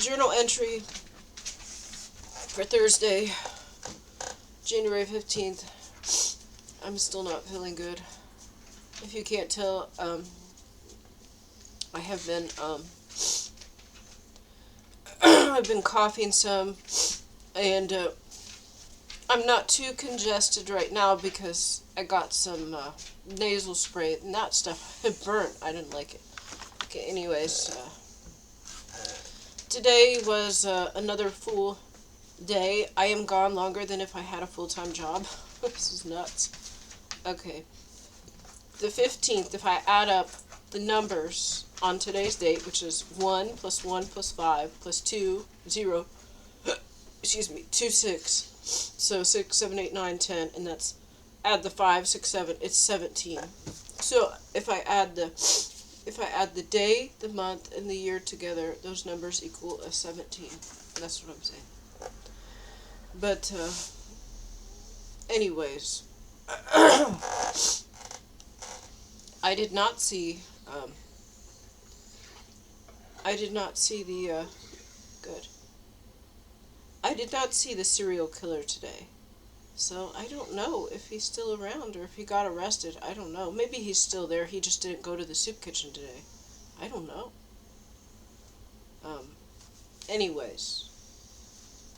Journal entry for Thursday, January 15th. I'm still not feeling good. If you can't tell, I have been, I've been coughing some, and I'm not too congested right now because I got some nasal spray, and that stuff it burnt. I didn't like it. Okay, anyways, today was another full day. I am gone longer than if I had a full-time job. This is nuts. Okay, the 15th, if I add up the numbers on today's date, which is 1 plus 1 plus 5 plus 2, 0, excuse me, 2, 6. So 6, 7, 8, 9, 10, and that's, add the 5, 6, 7, it's 17. So if I add the day, the month, and the year together, those numbers equal a 17. That's what I'm saying. But, anyways, I did not see the serial killer today. So I don't know if he's still around or if he got arrested. I don't know. Maybe he's still there. He just didn't go to the soup kitchen today. I don't know. Anyways.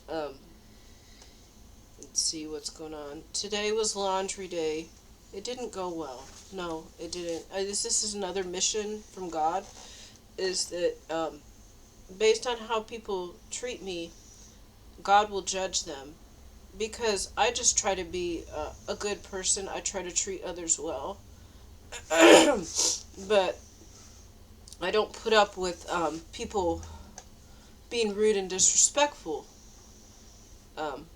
Let's see what's going on. Today was laundry day. It didn't go well. No, it didn't. This is another mission from God, is that based on how people treat me, God will judge them. Because I just try to be a good person. I try to treat others well. But I don't put up with people being rude and disrespectful. And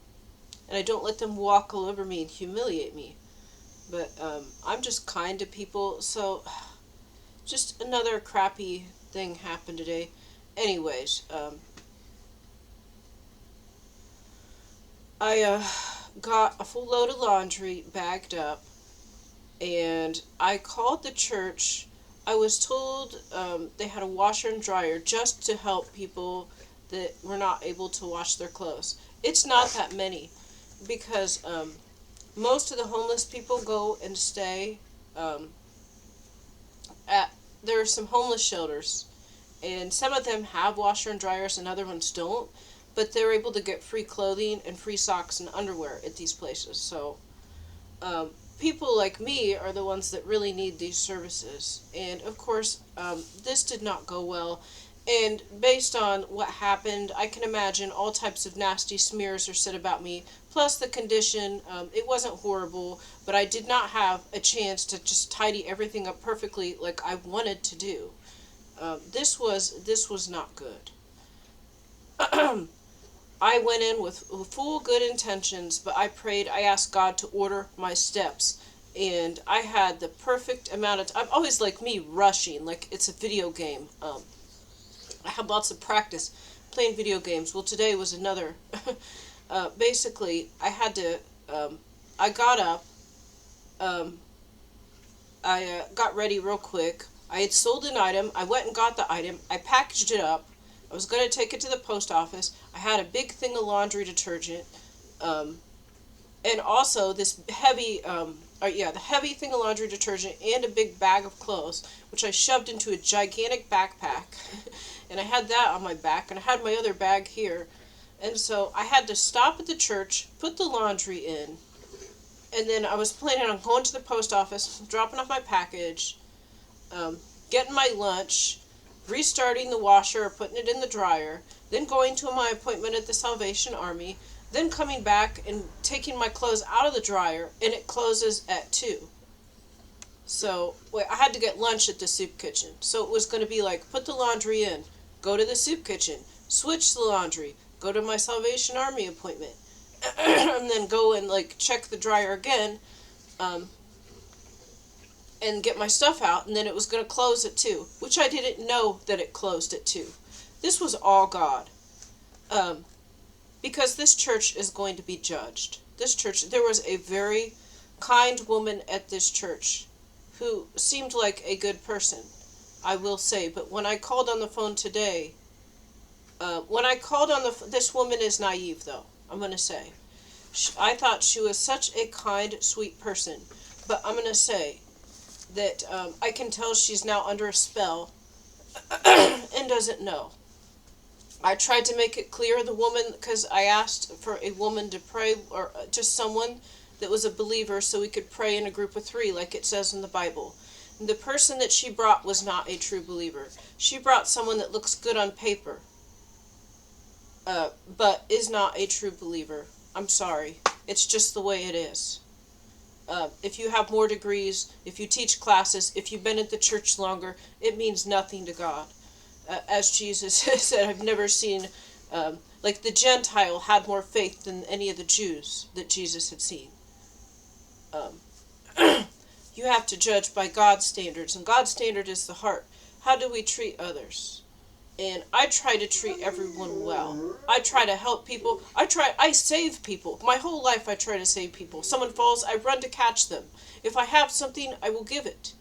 I don't let them walk all over me and humiliate me. But I'm just kind to people. So just another crappy thing happened today. Anyways, I got a full load of laundry bagged up, and I called the church. I was told they had a washer and dryer just to help people that were not able to wash their clothes. It's not that many, because most of the homeless people go and stay there are some homeless shelters, and some of them have washer and dryers and other ones don't. But they're able to get free clothing and free socks and underwear at these places. So people like me are the ones that really need these services. And of course, this did not go well. And based on what happened, I can imagine all types of nasty smears are said about me. Plus the condition, it wasn't horrible, but I did not have a chance to just tidy everything up perfectly like I wanted to do. This was not good. I went in with full good intentions, but I prayed, I asked God to order my steps, and I had the perfect amount of time. I'm always like me, rushing, like it's a video game. I had lots of practice playing video games. Well, today was another. Basically, I had to, I got up, I got ready real quick. I had sold an item, I went and got the item, I packaged it up. I was going to take it to the post office. I had a big thing of laundry detergent, and also this heavy, the heavy thing of laundry detergent and a big bag of clothes, which I shoved into a gigantic backpack, and I had that on my back, and I had my other bag here, and so I had to stop at the church, put the laundry in, and then I was planning on going to the post office, dropping off my package, getting my lunch, restarting the washer or putting it in the dryer, then going to my appointment at the Salvation Army, then coming back and taking my clothes out of the dryer, and it closes at 2. So, I had to get lunch at the soup kitchen. So it was going to be like, put the laundry in, go to the soup kitchen, switch the laundry, go to my Salvation Army appointment, and then go and check the dryer again, and get my stuff out, and then it was going to close at 2, which I didn't know that it closed at 2. This was all God. Because this church is going to be judged. This church, there was a very kind woman at this church who seemed like a good person, I will say. But when I called on the phone today, When I called on this woman is naive, though, I'm going to say. I thought she was such a kind, sweet person. But I'm going to say that I can tell she's now under a spell and doesn't know. I tried to make it clear, the woman, because I asked for a woman to pray, or just someone that was a believer, so we could pray in a group of 3, like it says in the Bible. And the person that she brought was not a true believer. She brought someone that looks good on paper, but is not a true believer. I'm sorry. It's just the way it is. If you have more degrees, if you teach classes, if you've been at the church longer, it means nothing to God. As Jesus said, I've never seen, like the Gentile had more faith than any of the Jews that Jesus had seen. You have to judge by God's standards, and God's standard is the heart. How do we treat others? And I try to treat everyone well. I try to help people. I save people. My whole life I try to save people. Someone falls, I run to catch them. If I have something, I will give it.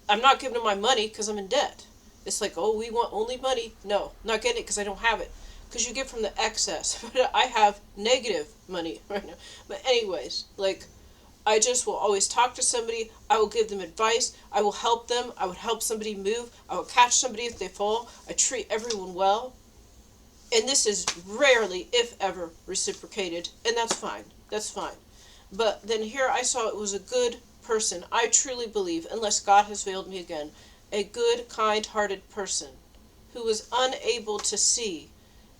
I'm not giving them my money because I'm in debt. It's like, oh, we want only money. No, I'm not getting it because I don't have it. Because you get from the excess. But I have negative money right now. But anyways, like, I just will always talk to somebody. I will give them advice. I will help them. I would help somebody move. I will catch somebody if they fall. I treat everyone well. And this is rarely, if ever, reciprocated. And that's fine. That's fine. But then here I saw it was a good person. I truly believe, unless God has veiled me again, a good, kind-hearted person who was unable to see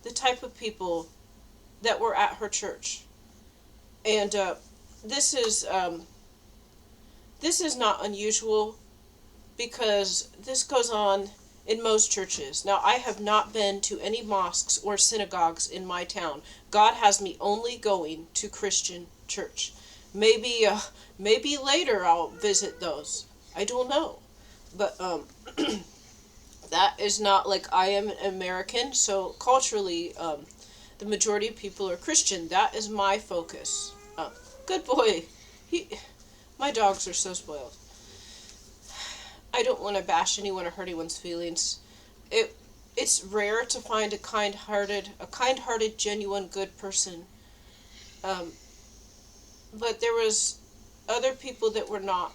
the type of people that were at her church. And this is not unusual, because this goes on in most churches. Now, I have not been to any mosques or synagogues in my town. God has me only going to Christian church. Maybe later I'll visit those. I don't know. But that is not, like, I am an American, so culturally the majority of people are Christian. That is my focus. Good boy. My dogs are so spoiled. I don't want to bash anyone or hurt anyone's feelings. It's rare to find a kind-hearted, genuine, good person. But there was other people that were not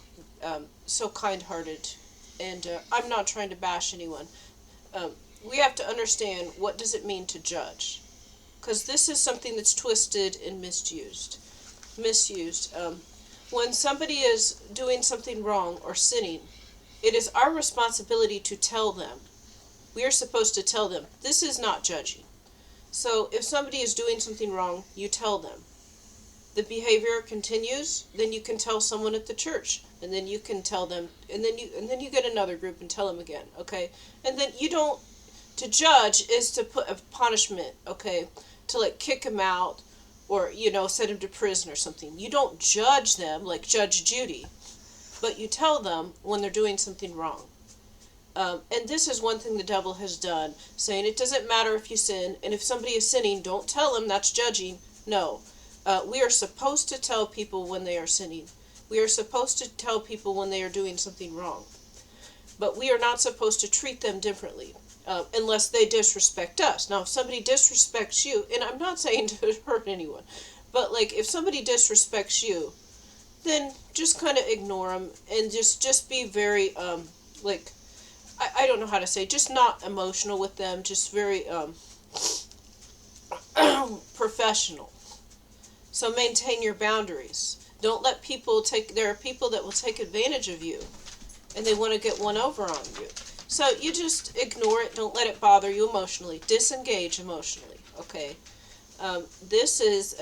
so kind-hearted, and I'm not trying to bash anyone. We have to understand, what does it mean to judge? Because this is something that's twisted and misused. When somebody is doing something wrong or sinning, it is our responsibility to tell them. We are supposed to tell them. This is not judging. So if somebody is doing something wrong, you tell them. The behavior continues, then you can tell someone at the church, and then you can tell them, and then you get another group and tell them again, okay? And then you don't, to judge is to put a punishment, okay? To, like, kick them out, or, send them to prison or something. You don't judge them like Judge Judy, but you tell them when they're doing something wrong. And this is one thing the devil has done, saying it doesn't matter if you sin, and if somebody is sinning, don't tell them that's judging. No. We are supposed to tell people when they are sinning. We are supposed to tell people when they are doing something wrong. But we are not supposed to treat them differently. Unless they disrespect us. Now, if somebody disrespects you, and I'm not saying to hurt anyone, but, like, if somebody disrespects you, then just kind of ignore them, and just be very, like, I don't know how to say, just not emotional with them, just very, professional. So maintain your boundaries. Don't let people there are people that will take advantage of you, and they want to get one over on you. So you just ignore it. Don't let it bother you emotionally. Disengage emotionally, okay? This is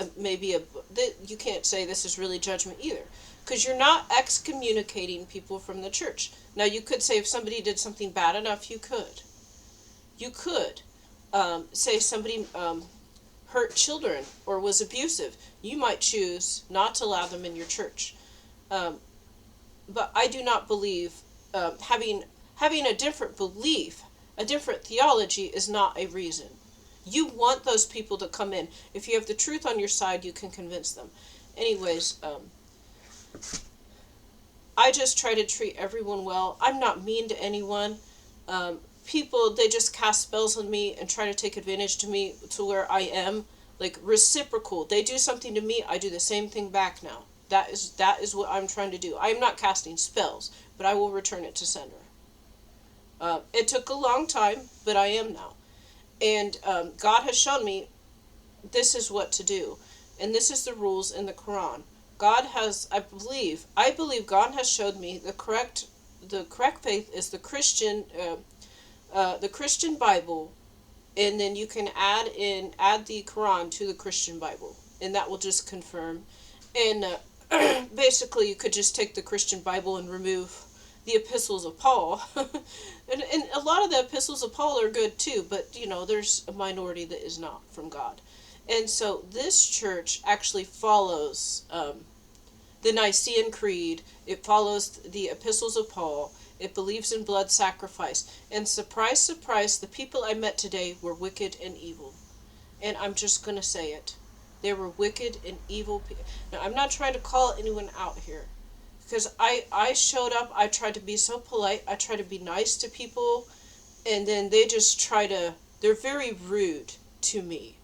you can't say this is really judgment either, because you're not excommunicating people from the church. Now, you could say if somebody did something bad enough, you could. You could say somebody hurt children or was abusive. You might choose not to allow them in your church. But I do not believe having a different belief, a different theology is not a reason. You want those people to come in. If you have the truth on your side, you can convince them. Anyways, I just try to treat everyone well. I'm not mean to anyone. people, they just cast spells on me and try to take advantage to me to where I am like reciprocal. They do something to me, I do the same thing back now. That is what I'm trying to do. I am not casting spells, but I will return it to sender. It took a long time, but I am now. And God has shown me this is what to do. And this is the rules in the Quran. God has, I believe God has showed me the correct faith is the Christian Bible, and then you can add the Quran to the Christian Bible, and that will just confirm. And basically, you could just take the Christian Bible and remove the epistles of Paul. and a lot of the epistles of Paul are good too, but there's a minority that is not from God. And so this church actually follows the Nicene Creed. It follows the epistles of Paul. It believes in blood sacrifice. And surprise, surprise, the people I met today were wicked and evil. And I'm just going to say it. They were wicked and evil people. Now, I'm not trying to call anyone out here. Because I showed up, I tried to be so polite, I tried to be nice to people, and then they just they're very rude to me.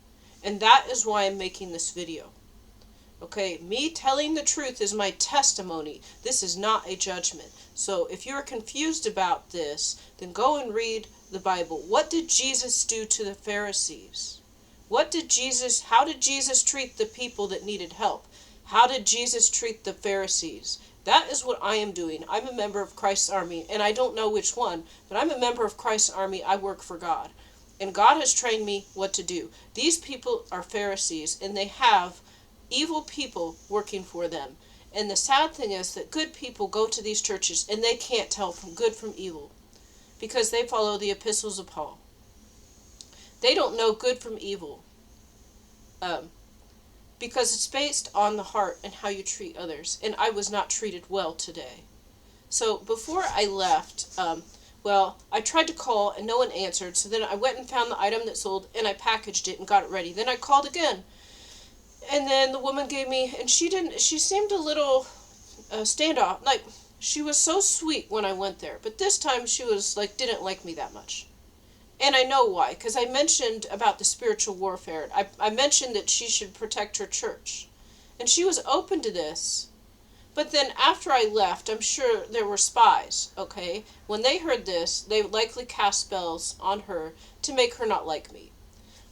And that is why I'm making this video. Okay, me telling the truth is my testimony. This is not a judgment. So if you're confused about this, then go and read the Bible. What did Jesus do to the Pharisees? How did Jesus treat the people that needed help? How did Jesus treat the Pharisees? That is what I am doing. I'm a member of Christ's army, and I don't know which one, but I'm a member of Christ's army. I work for God. And God has trained me what to do. These people are Pharisees, and they have evil people working for them. And the sad thing is that good people go to these churches, and they can't tell from good from evil, because they follow the epistles of Paul. They don't know good from evil. Because it's based on the heart and how you treat others. And I was not treated well today. So before I left, I tried to call and no one answered. So then I went and found the item that sold and I packaged it and got it ready. Then I called again. And then the woman gave me, and she seemed a little standoff. Like, she was so sweet when I went there. But this time she was like, didn't like me that much. And I know why, because I mentioned about the spiritual warfare. I mentioned that she should protect her church. And she was open to this. But then after I left, I'm sure there were spies, okay? When they heard this, they likely cast spells on her to make her not like me.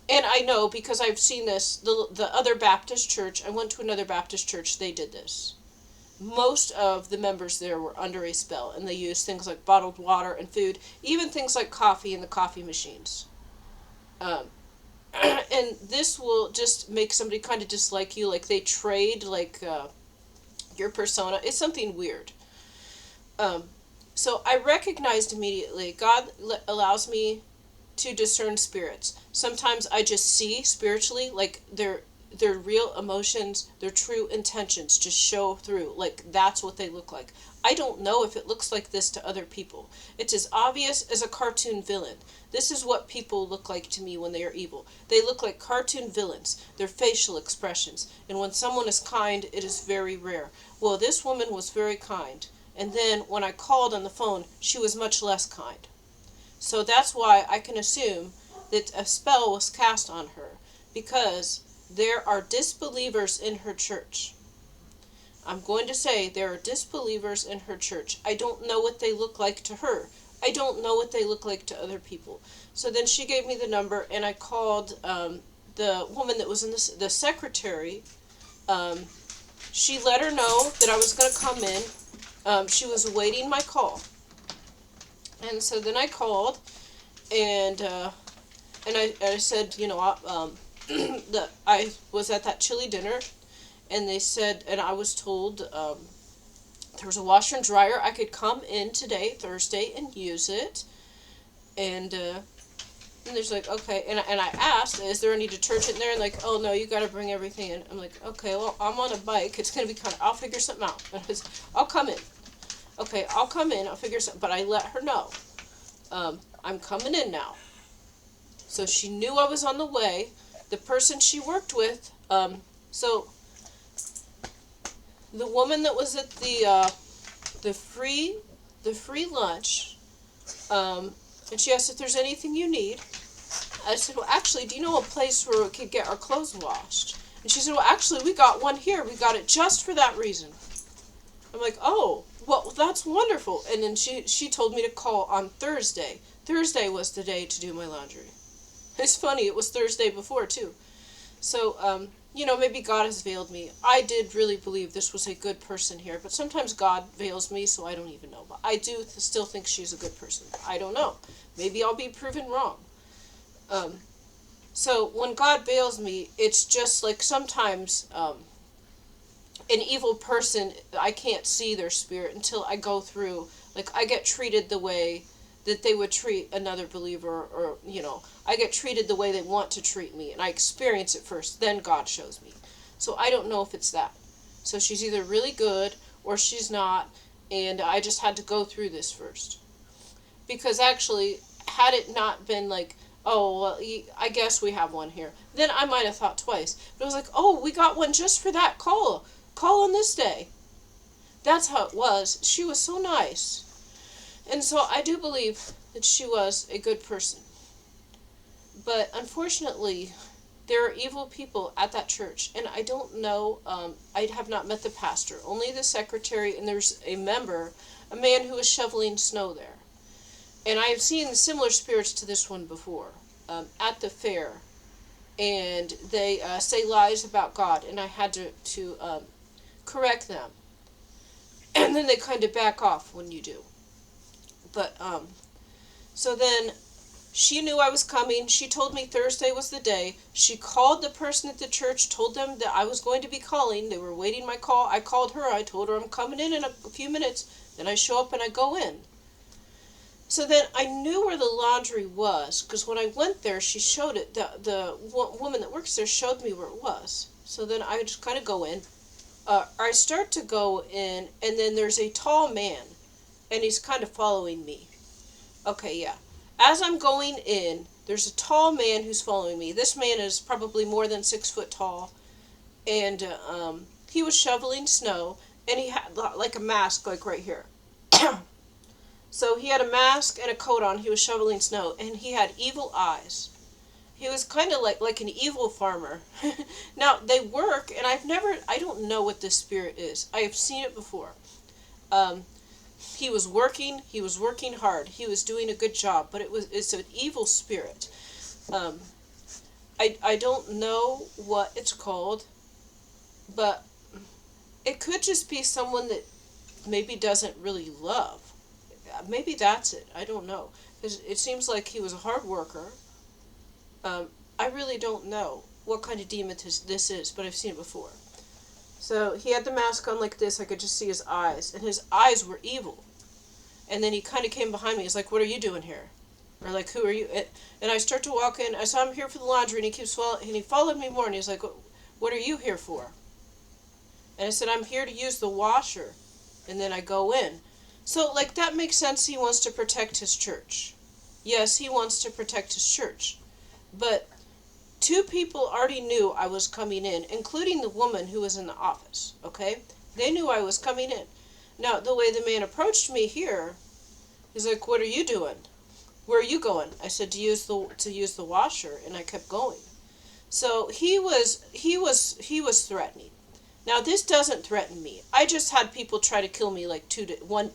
And I know, because I've seen this, the other Baptist church, I went to another Baptist church, they did this. Most of the members there were under a spell, and they used things like bottled water and food, even things like coffee in the coffee machines. And this will just make somebody kind of dislike you, like they trade your persona. It's something weird. So I recognized immediately, God allows me to discern spirits. Sometimes I just see spiritually, like their real emotions, their true intentions just show through. Like, that's what they look like. I don't know if it looks like this to other people. It's as obvious as a cartoon villain. This is what people look like to me when they are evil. They look like cartoon villains, their facial expressions. And when someone is kind, it is very rare. Well, this woman was very kind. And then when I called on the phone, she was much less kind. So that's why I can assume that a spell was cast on her, because there are disbelievers in her church. I'm going to say there are disbelievers in her church. I don't know what they look like to her. I don't know what they look like to other people. So then she gave me the number, and I called the woman that was in the secretary. She let her know that I was going to come in. She was awaiting my call. And so then I called, and I said, that I was at that chili dinner, and they said, and I was told there was a washer and dryer. I could come in today, Thursday, and use it. And there's like, okay, and I asked, is there any detergent there? And like, oh no, you got to bring everything in. I'm like, okay, well, I'm on a bike. It's gonna be I'll figure something out. And I'll come in. Okay, I'll come in. I'll figure something. But I let her know, I'm coming in now. So she knew I was on the way. The person she worked with, so the woman that was at the free lunch, And she asked if there's anything you need. I said, well, actually, do you know a place where we could get our clothes washed? And she said, well, actually, we got one here. We got it just for that reason. I'm like, oh, well, that's wonderful. And then she told me to call on Thursday. Thursday was the day to do my laundry. It's funny, it was Thursday before, too. So, maybe God has veiled me. I did really believe this was a good person here, but sometimes God veils me, so I don't even know. But I do still think she's a good person. I don't know. Maybe I'll be proven wrong. So when God veils me, it's just like sometimes an evil person, I can't see their spirit until I go through, like I get treated the way that they would treat another believer, or I get treated the way they want to treat me, and I experience it first, then God shows me. So I don't know if it's that. So she's either really good or she's not, and I just had to go through this first. Because actually, had it not been like, oh, well, I guess we have one here, then I might have thought twice. But it was like, oh, we got one just for that call on this day. That's how it was. She was so nice. And so I do believe that she was a good person. But unfortunately, there are evil people at that church. And I don't know, I have not met the pastor, only the secretary, and there's a member, a man who was shoveling snow there. And I have seen similar spirits to this one before, at the fair. And they say lies about God, and I had to correct them. And then they kind of back off when you do. But, so then she knew I was coming. She told me Thursday was the day. She called the person at the church, told them that I was going to be calling. They were waiting my call. I called her. I told her I'm coming in a few minutes. Then I show up and I go in. So then I knew where the laundry was, because when I went there, she showed it. The woman that works there showed me where it was. So then I just kind of go in. I start to go in, and then there's a tall man, and he's kind of following me. Okay, yeah. As I'm going in, there's a tall man who's following me. This man is probably more than 6 foot tall, and he was shoveling snow, and he had like a mask like right here. So he had a mask and a coat on. He was shoveling snow, and he had evil eyes. He was kind of like an evil farmer. Now, they work, and I don't know what this spirit is. I have seen it before. He was working hard. He was doing a good job, but it's an evil spirit. I don't know what it's called, but it could just be someone that maybe doesn't really love. Maybe that's it. I don't know. 'Cause it seems like he was a hard worker. I really don't know what kind of demon this is, but I've seen it before. So he had the mask on like this. I could just see his eyes, and his eyes were evil. And then he kind of came behind me. He's like, "What are you doing here?" Or like, "Who are you?" And I start to walk in. I saw him here for the laundry, and he followed me more. And he's like, "What are you here for?" And I said, "I'm here to use the washer." And then I go in. So like that makes sense. He wants to protect his church. Yes, he wants to protect his church. But 2 people already knew I was coming in, including the woman who was in the office, okay? They knew I was coming in. Now, the way the man approached me here, he's like, "What are you doing? Where are you going?" I said, to use the washer, and I kept going. So he was threatening. Now, this doesn't threaten me. I just had people try to kill me like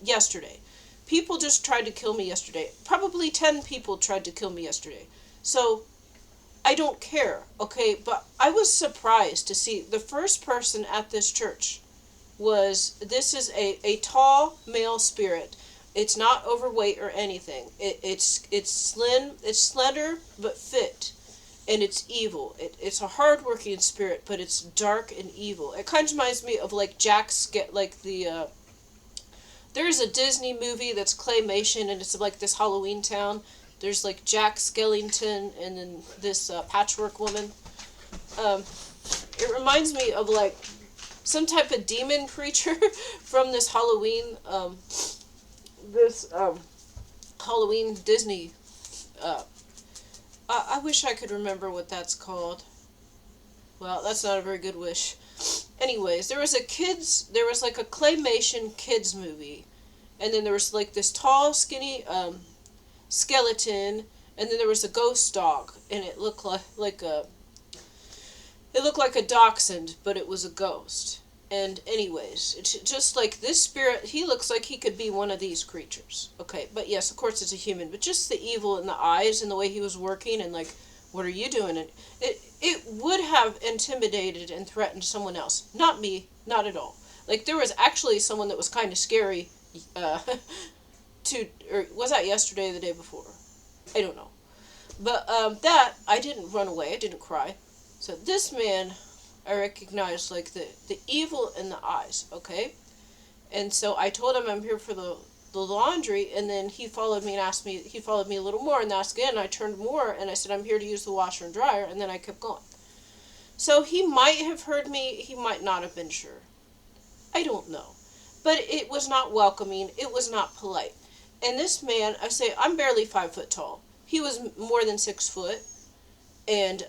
yesterday. People just tried to kill me yesterday. Probably 10 people tried to kill me yesterday. So I don't care, okay? But I was surprised to see the first person at this church this is a tall male spirit. It's not overweight or anything. It's slim, it's slender, but fit. And it's evil. It's a hard-working spirit, but it's dark and evil. It kind of reminds me of like there's a Disney movie that's claymation, and it's like this Halloween town. There's like Jack Skellington and then this patchwork woman. It reminds me of like some type of demon creature from this Halloween, Halloween Disney. I wish I could remember what that's called. Well, that's not a very good wish. Anyways, there was like a claymation kids movie, and then there was like this tall, skinny skeleton, and then there was a ghost dog, and it looked like a dachshund, but it was a ghost. And anyways, it's just like this spirit, he looks like he could be one of these creatures. Okay, but yes, of course it's a human, but just the evil in the eyes and the way he was working and like, what are you doing? And it would have intimidated and threatened someone else. Not me, not at all. Like, there was actually someone that was kind of scary, or was that yesterday or the day before? I don't know. But that, I didn't run away, I didn't cry. So this man, I recognized like the evil in the eyes, okay? And so I told him I'm here for the laundry, and then he followed me a little more and asked again. I turned more and I said, I'm here to use the washer and dryer, and then I kept going. So he might have heard me, he might not have been sure. I don't know. But it was not welcoming, it was not polite. And this man, I say, I'm barely 5 foot tall. He was more than 6 foot, and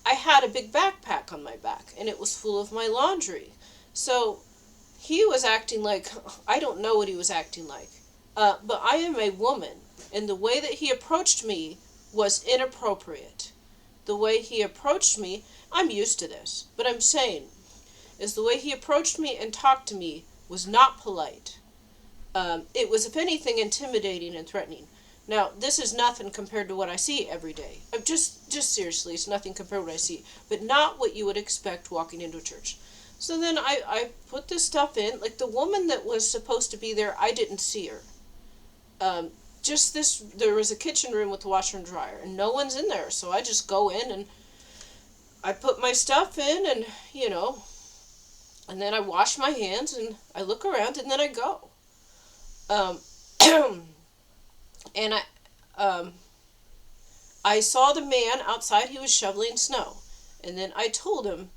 I had a big backpack on my back, and it was full of my laundry. So he was acting like, I don't know what he was acting like, but I am a woman, and the way that he approached me was inappropriate. The way he approached me, I'm used to this, but I'm saying, is the way he approached me and talked to me was not polite. It was, if anything, intimidating and threatening. Now, this is nothing compared to what I see every day. Just seriously, it's nothing compared to what I see. But not what you would expect walking into a church. So then I put this stuff in. Like, the woman that was supposed to be there, I didn't see her. There was a kitchen room with the washer and dryer, and no one's in there. So I just go in, and I put my stuff in, and, and then I wash my hands, and I look around, and then I go. And I saw the man outside. He was shoveling snow. And then I told him,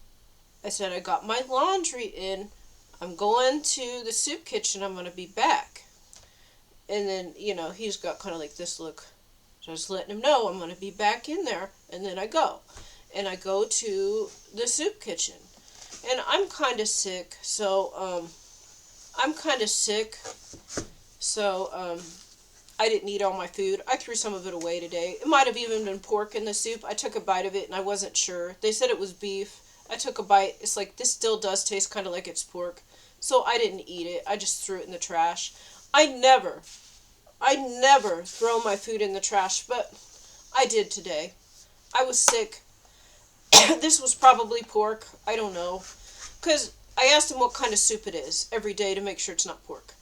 I said, I got my laundry in. I'm going to the soup kitchen. I'm going to be back. And then, he's got kind of like this look. So I was letting him know I'm going to be back in there. And then I go. And I go to the soup kitchen. And I'm kind of sick. So, I didn't eat all my food. I threw some of it away today. It might have even been pork in the soup. I took a bite of it and I wasn't sure. They said it was beef. I took a bite. It's like, this still does taste kind of like it's pork. So I didn't eat it. I just threw it in the trash. I never throw my food in the trash, but I did today. I was sick. This was probably pork. I don't know. Because I asked him what kind of soup it is every day to make sure it's not pork.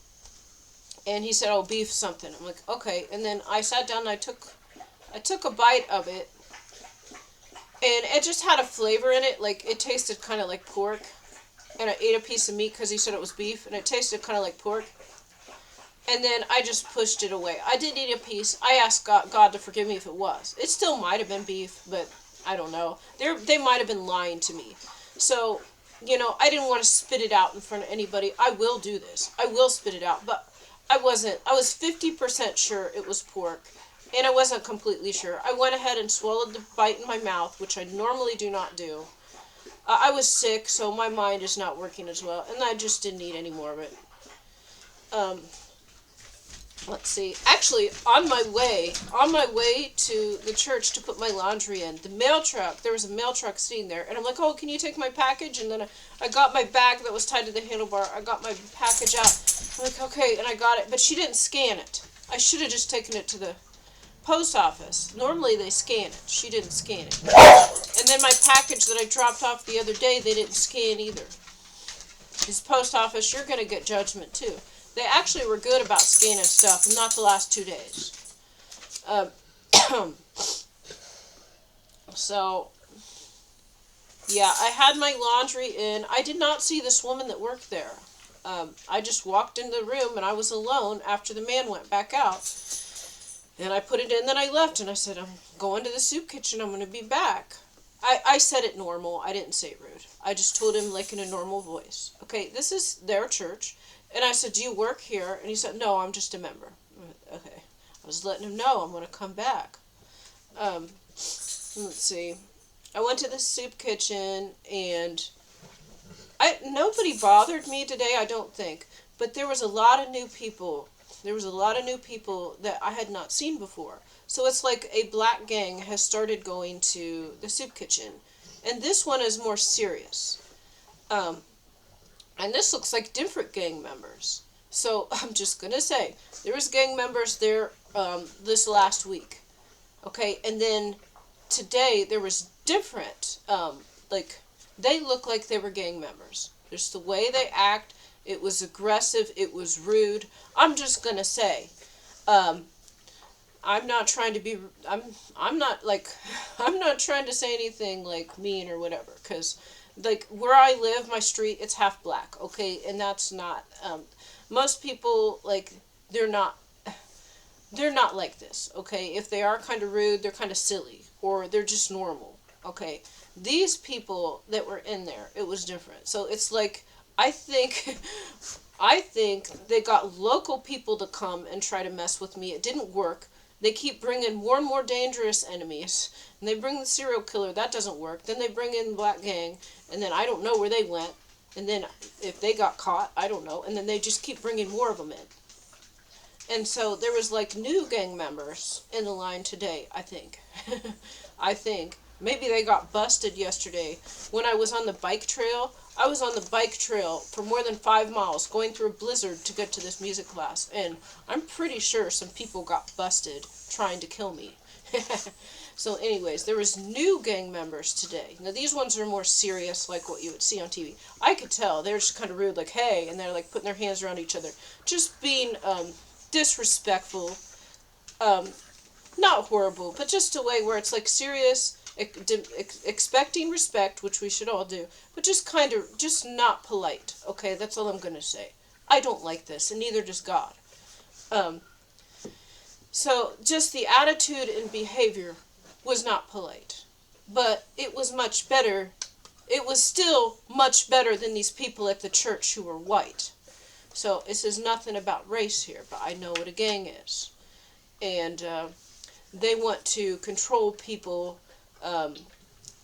And he said, oh, beef something. I'm like, okay. And then I sat down and I took a bite of it. And it just had a flavor in it. Like, it tasted kind of like pork. And I ate a piece of meat because he said it was beef. And it tasted kind of like pork. And then I just pushed it away. I did eat a piece. I asked God to forgive me if it was. It still might have been beef, but I don't know. They might have been lying to me. So, I didn't want to spit it out in front of anybody. I will do this. I will spit it out. But I was 50% sure it was pork, and I wasn't completely sure. I went ahead and swallowed the bite in my mouth, which I normally do not do. I was sick, so my mind is not working as well, and I just didn't eat any more of it. Let's see. Actually, on my way to the church to put my laundry in, there was a mail truck sitting there, and I'm like, oh, can you take my package? And then I got my bag that was tied to the handlebar. I got my package out. I'm like, okay, and I got it, but she didn't scan it. I should have just taken it to the post office. Normally they scan it. She didn't scan it. And then my package that I dropped off the other day, they didn't scan either. This post office, you're going to get judgment too. They actually were good about scanning stuff, not the last 2 days. So, yeah, I had my laundry in. I did not see this woman that worked there. I just walked into the room, and I was alone after the man went back out. And I put it in, then I left, and I said, I'm going to the soup kitchen. I'm going to be back. I said it normal. I didn't say it rude. I just told him, like, in a normal voice. Okay, this is their church. And I said, do you work here? And he said, no, I'm just a member. Okay. I was letting him know I'm going to come back. Let's see. I went to the soup kitchen, and nobody bothered me today, I don't think. But there was a lot of new people. there was a lot of new people that I had not seen before. So it's like a black gang has started going to the soup kitchen. And this one is more serious. Um, and this looks like different gang members. So I'm just going to say, there was gang members there this last week. Okay, and then today there was different, like, they look like they were gang members. Just the way they act, it was aggressive, it was rude. I'm just going to say, I'm not trying to be, I'm not like, I'm not trying to say anything like mean or whatever, because like where I live, my street, it's half black, okay, and that's not, most people, like, they're not like this, okay. If they are kind of rude, they're kind of silly, or they're just normal, okay. These people that were in there, it was different. So it's like, I think they got local people to come and try to mess with me. It didn't work. They keep bringing more and more dangerous enemies, and they bring the serial killer. That doesn't work. Then they bring in Black Gang, and then I don't know where they went. And then if they got caught, I don't know. And then they just keep bringing more of them in. And so there was like new gang members in the line today, I think. I think. Maybe they got busted yesterday. When I was on the bike trail, I was on the bike trail for more than 5 miles, going through a blizzard to get to this music class, and I'm pretty sure some people got busted trying to kill me. So anyways, there was new gang members today. Now these ones are more serious, like what you would see on TV. I could tell, they're just kind of rude, like, hey, and they're like putting their hands around each other. Just being disrespectful, not horrible, but just a way where it's like serious, expecting respect, which we should all do, but just kind of, just not polite, okay? That's all I'm going to say. I don't like this, and neither does God. So, just the attitude and behavior was not polite. But it was much better. It was still much better than these people at the church who were white. So, this is nothing about race here, but I know what a gang is. And they want to control people.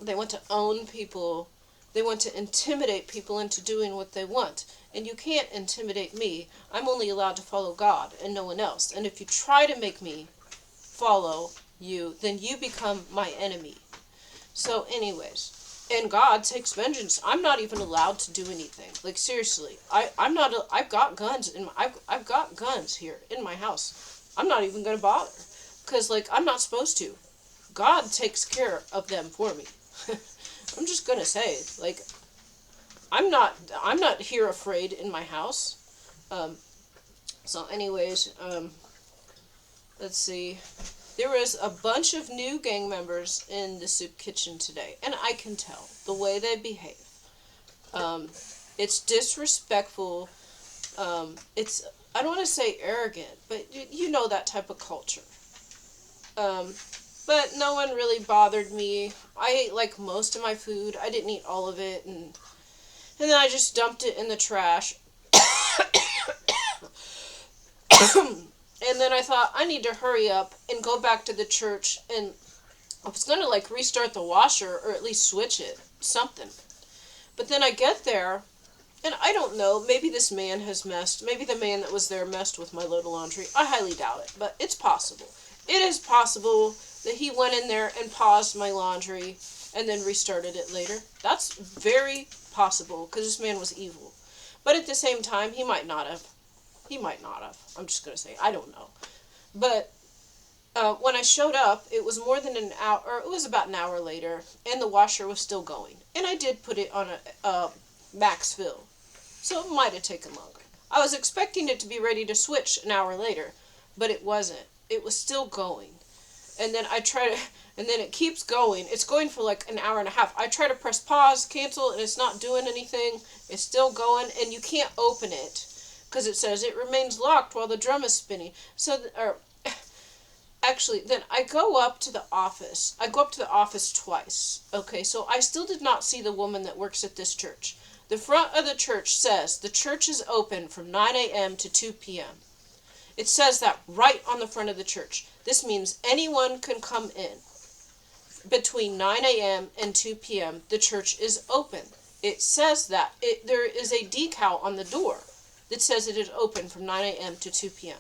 They want to own people. They want to intimidate people into doing what they want. And you can't intimidate me. I'm only allowed to follow God and no one else. And if you try to make me follow you, then you become my enemy. So anyways, and God takes vengeance. I'm not even allowed to do anything. Like, seriously, I've got guns I've got guns here in my house. I'm not even going to bother. Because, like, I'm not supposed to. God takes care of them for me. I'm just gonna say, like, I'm not here afraid in my house. So anyways, let's see. There was a bunch of new gang members in the soup kitchen today, and I can tell the way they behave. It's disrespectful. It's, I don't want to say arrogant, but you know that type of culture. But no one really bothered me. I ate like most of my food. I didn't eat all of it, and then I just dumped it in the trash. And then I thought, I need to hurry up and go back to the church, and I was going to like restart the washer or at least switch it, something. But then I get there, and I don't know, maybe this man has messed, maybe the man that was there messed with my load of laundry. I highly doubt it, but it's possible. It is possible that he went in there and paused my laundry and then restarted it later. That's very possible, because this man was evil. But at the same time, he might not have. He might not have. I'm just going to say, I don't know. But when I showed up, it was more than an hour, or it was about an hour later, and the washer was still going. And I did put it on a max fill, so it might have taken longer. I was expecting it to be ready to switch an hour later, but it wasn't. It was still going. And then I try to, and then it keeps going. It's going for like an hour and a half. I try to press pause, cancel, and it's not doing anything. It's still going, and you can't open it because it says it remains locked while the drum is spinning. So, actually, then I go up to the office. I go up to the office twice. Okay, so I still did not see the woman that works at this church. The front of the church says the church is open from 9 a.m. to 2 p.m. It says that right on the front of the church. This means anyone can come in. Between 9 a.m. and 2 p.m., the church is open. It says that. There is a decal on the door that says it is open from 9 a.m. to 2 p.m.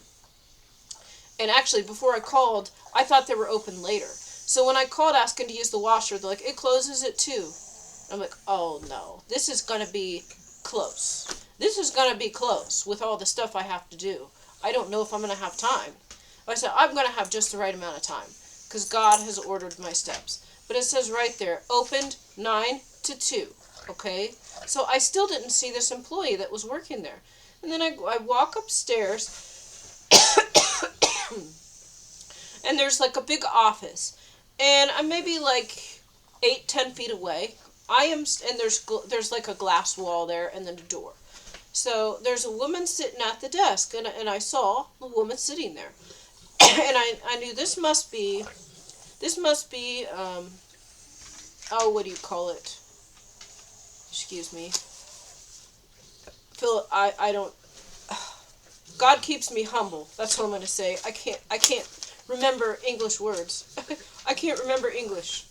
And actually, before I called, I thought they were open later. So when I called asking to use the washer, they're like, it closes at 2. I'm like, oh no, this is going to be close. This is going to be close with all the stuff I have to do. I don't know if I'm going to have time. I said, I'm going to have just the right amount of time because God has ordered my steps. But it says right there, opened 9 to 2. Okay? So I still didn't see this employee that was working there. And then I walk upstairs and there's like a big office. And I'm maybe like 8-10 feet away. And there's like a glass wall there and then a door. So there's a woman sitting at the desk, and I saw the woman sitting there. And I knew this must be, oh, what do you call it? Excuse me. Phil, I don't, God keeps me humble. That's what I'm going to say. I can't remember English words. I can't remember English.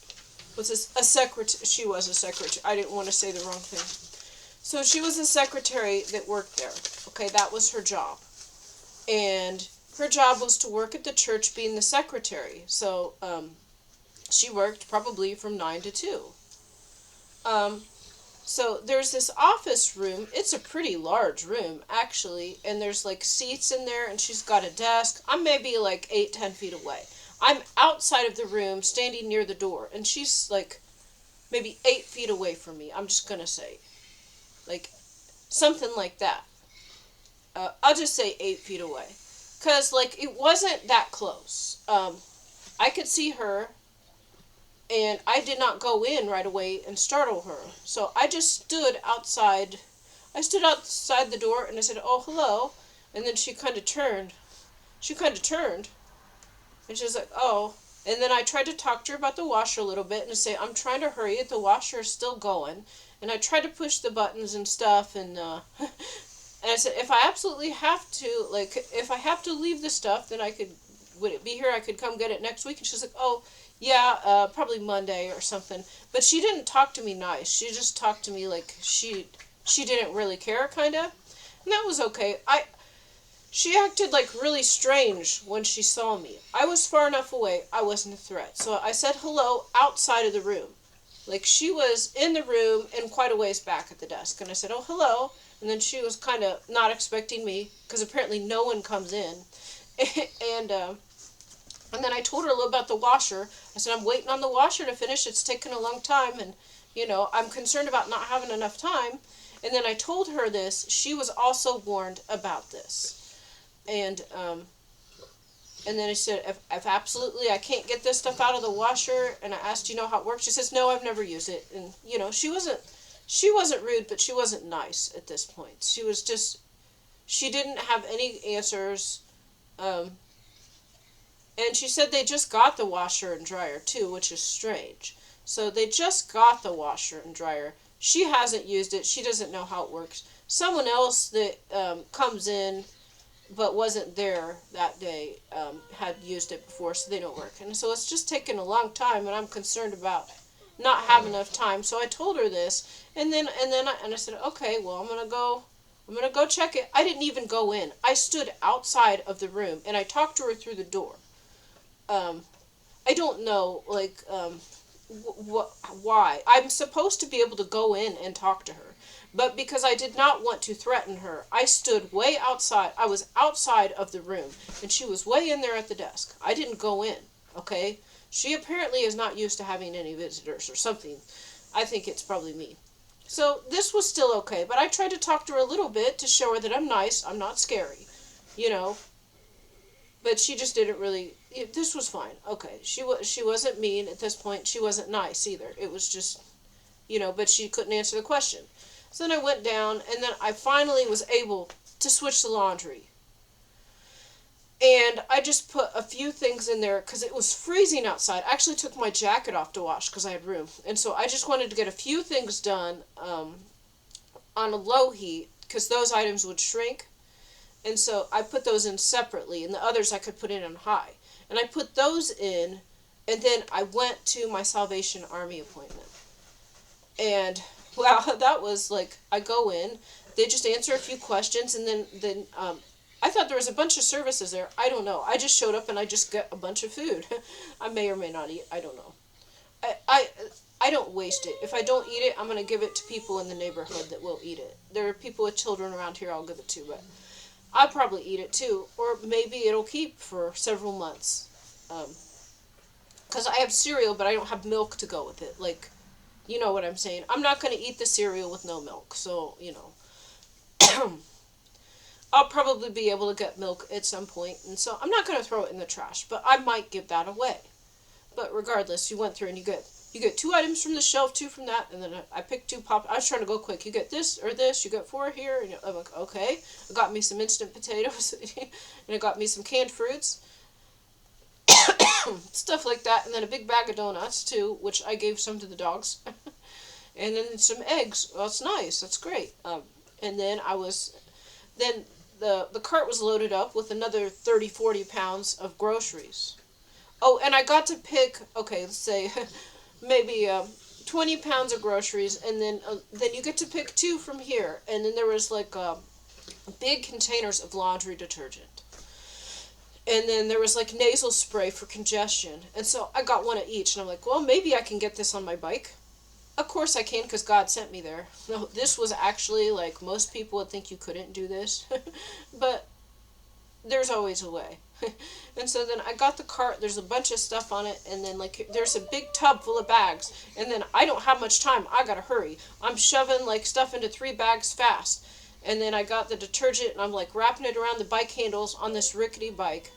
Was this a secretary? She was a secretary. I didn't want to say the wrong thing. So she was a secretary that worked there. Okay, that was her job. And her job was to work at the church being the secretary. So she worked probably from 9 to 2. So there's this office room. It's a pretty large room, actually. And there's like seats in there, and she's got a desk. I'm maybe like 8-10 feet away. I'm outside of the room, standing near the door, and she's like maybe 8 feet away from me. I'm just gonna say, like, something like that. I'll just say 8 feet away, cause like it wasn't that close. I could see her, and I did not go in right away and startle her. So I just stood outside. I stood outside the door, and I said, "Oh, hello," and then she kind of turned. And she was like, oh. And then I tried to talk to her about the washer a little bit and say, I'm trying to hurry it. The washer is still going. And I tried to push the buttons and stuff. And and I said, if I absolutely have to, like, if I have to leave the stuff, then would it be here? I could come get it next week. And she's like, oh, yeah, probably Monday or something. But she didn't talk to me nice. She just talked to me like she didn't really care, kind of. And that was okay. She acted like really strange when she saw me. I was far enough away, I wasn't a threat. So I said hello outside of the room. Like, she was in the room and quite a ways back at the desk. And I said, oh, hello. And then she was kind of not expecting me, because apparently no one comes in. and then I told her a little about the washer. I said, I'm waiting on the washer to finish. It's taken a long time, and, I'm concerned about not having enough time. And then I told her this. She was also warned about this. And then I said, if absolutely I can't get this stuff out of the washer, and I asked, how it works? She says, no, I've never used it. And, she wasn't rude, but she wasn't nice at this point. She was just, she didn't have any answers. And she said they just got the washer and dryer, too, which is strange. So they just got the washer and dryer. She hasn't used it. She doesn't know how it works. Someone else that comes in but wasn't there that day, had used it before, so they don't work. And so it's just taken a long time, and I'm concerned about not having enough time. So I told her this, and then I said, okay, well, I'm gonna go check it. I didn't even go in. I stood outside of the room, and I talked to her through the door. I don't know, like, why. I'm supposed to be able to go in and talk to her. But because I did not want to threaten her, I stood way outside. I was outside of the room, and she was way in there at the desk. I didn't go in, okay? She apparently is not used to having any visitors or something. I think it's probably me. So this was still okay, but I tried to talk to her a little bit to show her that I'm nice, I'm not scary, But she just didn't really, this was fine, okay. She wasn't mean at this point. She wasn't nice either. It was just, but she couldn't answer the question. So then I went down, and then I finally was able to switch the laundry. And I just put a few things in there because it was freezing outside. I actually took my jacket off to wash because I had room. And so I just wanted to get a few things done on a low heat because those items would shrink. And so I put those in separately, and the others I could put in on high. And I put those in, and then I went to my Salvation Army appointment. And wow, that was like, I go in, they just answer a few questions, and then I thought there was a bunch of services there. I don't know. I just showed up and I just got a bunch of food. I may or may not eat. I don't know. I, I, I don't waste it. If I don't eat it, I'm going to give it to people in the neighborhood that will eat it. There are people with children around here I'll give it to, but I'll probably eat it too. Or maybe it'll keep for several months. Because I have cereal, but I don't have milk to go with it. Like, you know what I'm saying. I'm not going to eat the cereal with no milk. So, you know. I'll probably be able to get milk at some point. And so I'm not going to throw it in the trash. But I might give that away. But regardless, you went through and you get 2 items from the shelf, 2 from that, and then I picked 2 pop. I was trying to go quick. You get this or this. You get 4 here, and I'm like, okay. I got me some instant potatoes, and I got me some canned fruits, stuff like that, and then a big bag of donuts too, which I gave some to the dogs, and then some eggs. Well, that's nice. That's great. And then the cart was loaded up with another 30-40 pounds of groceries. Oh, and I got to pick, okay, let's say, maybe 20 pounds of groceries, and then you get to pick 2 from here. And then there was like big containers of laundry detergent. And then there was like nasal spray for congestion. And so I got 1 of each, and I'm like, well, maybe I can get this on my bike. Of course I can, because God sent me there. No, this was actually, like, most people would think you couldn't do this. But there's always a way. And so then I got the cart, there's a bunch of stuff on it, and then like there's a big tub full of bags, and then I don't have much time, I gotta hurry. I'm shoving like stuff into 3 bags fast. And then I got the detergent and I'm like wrapping it around the bike handles on this rickety bike.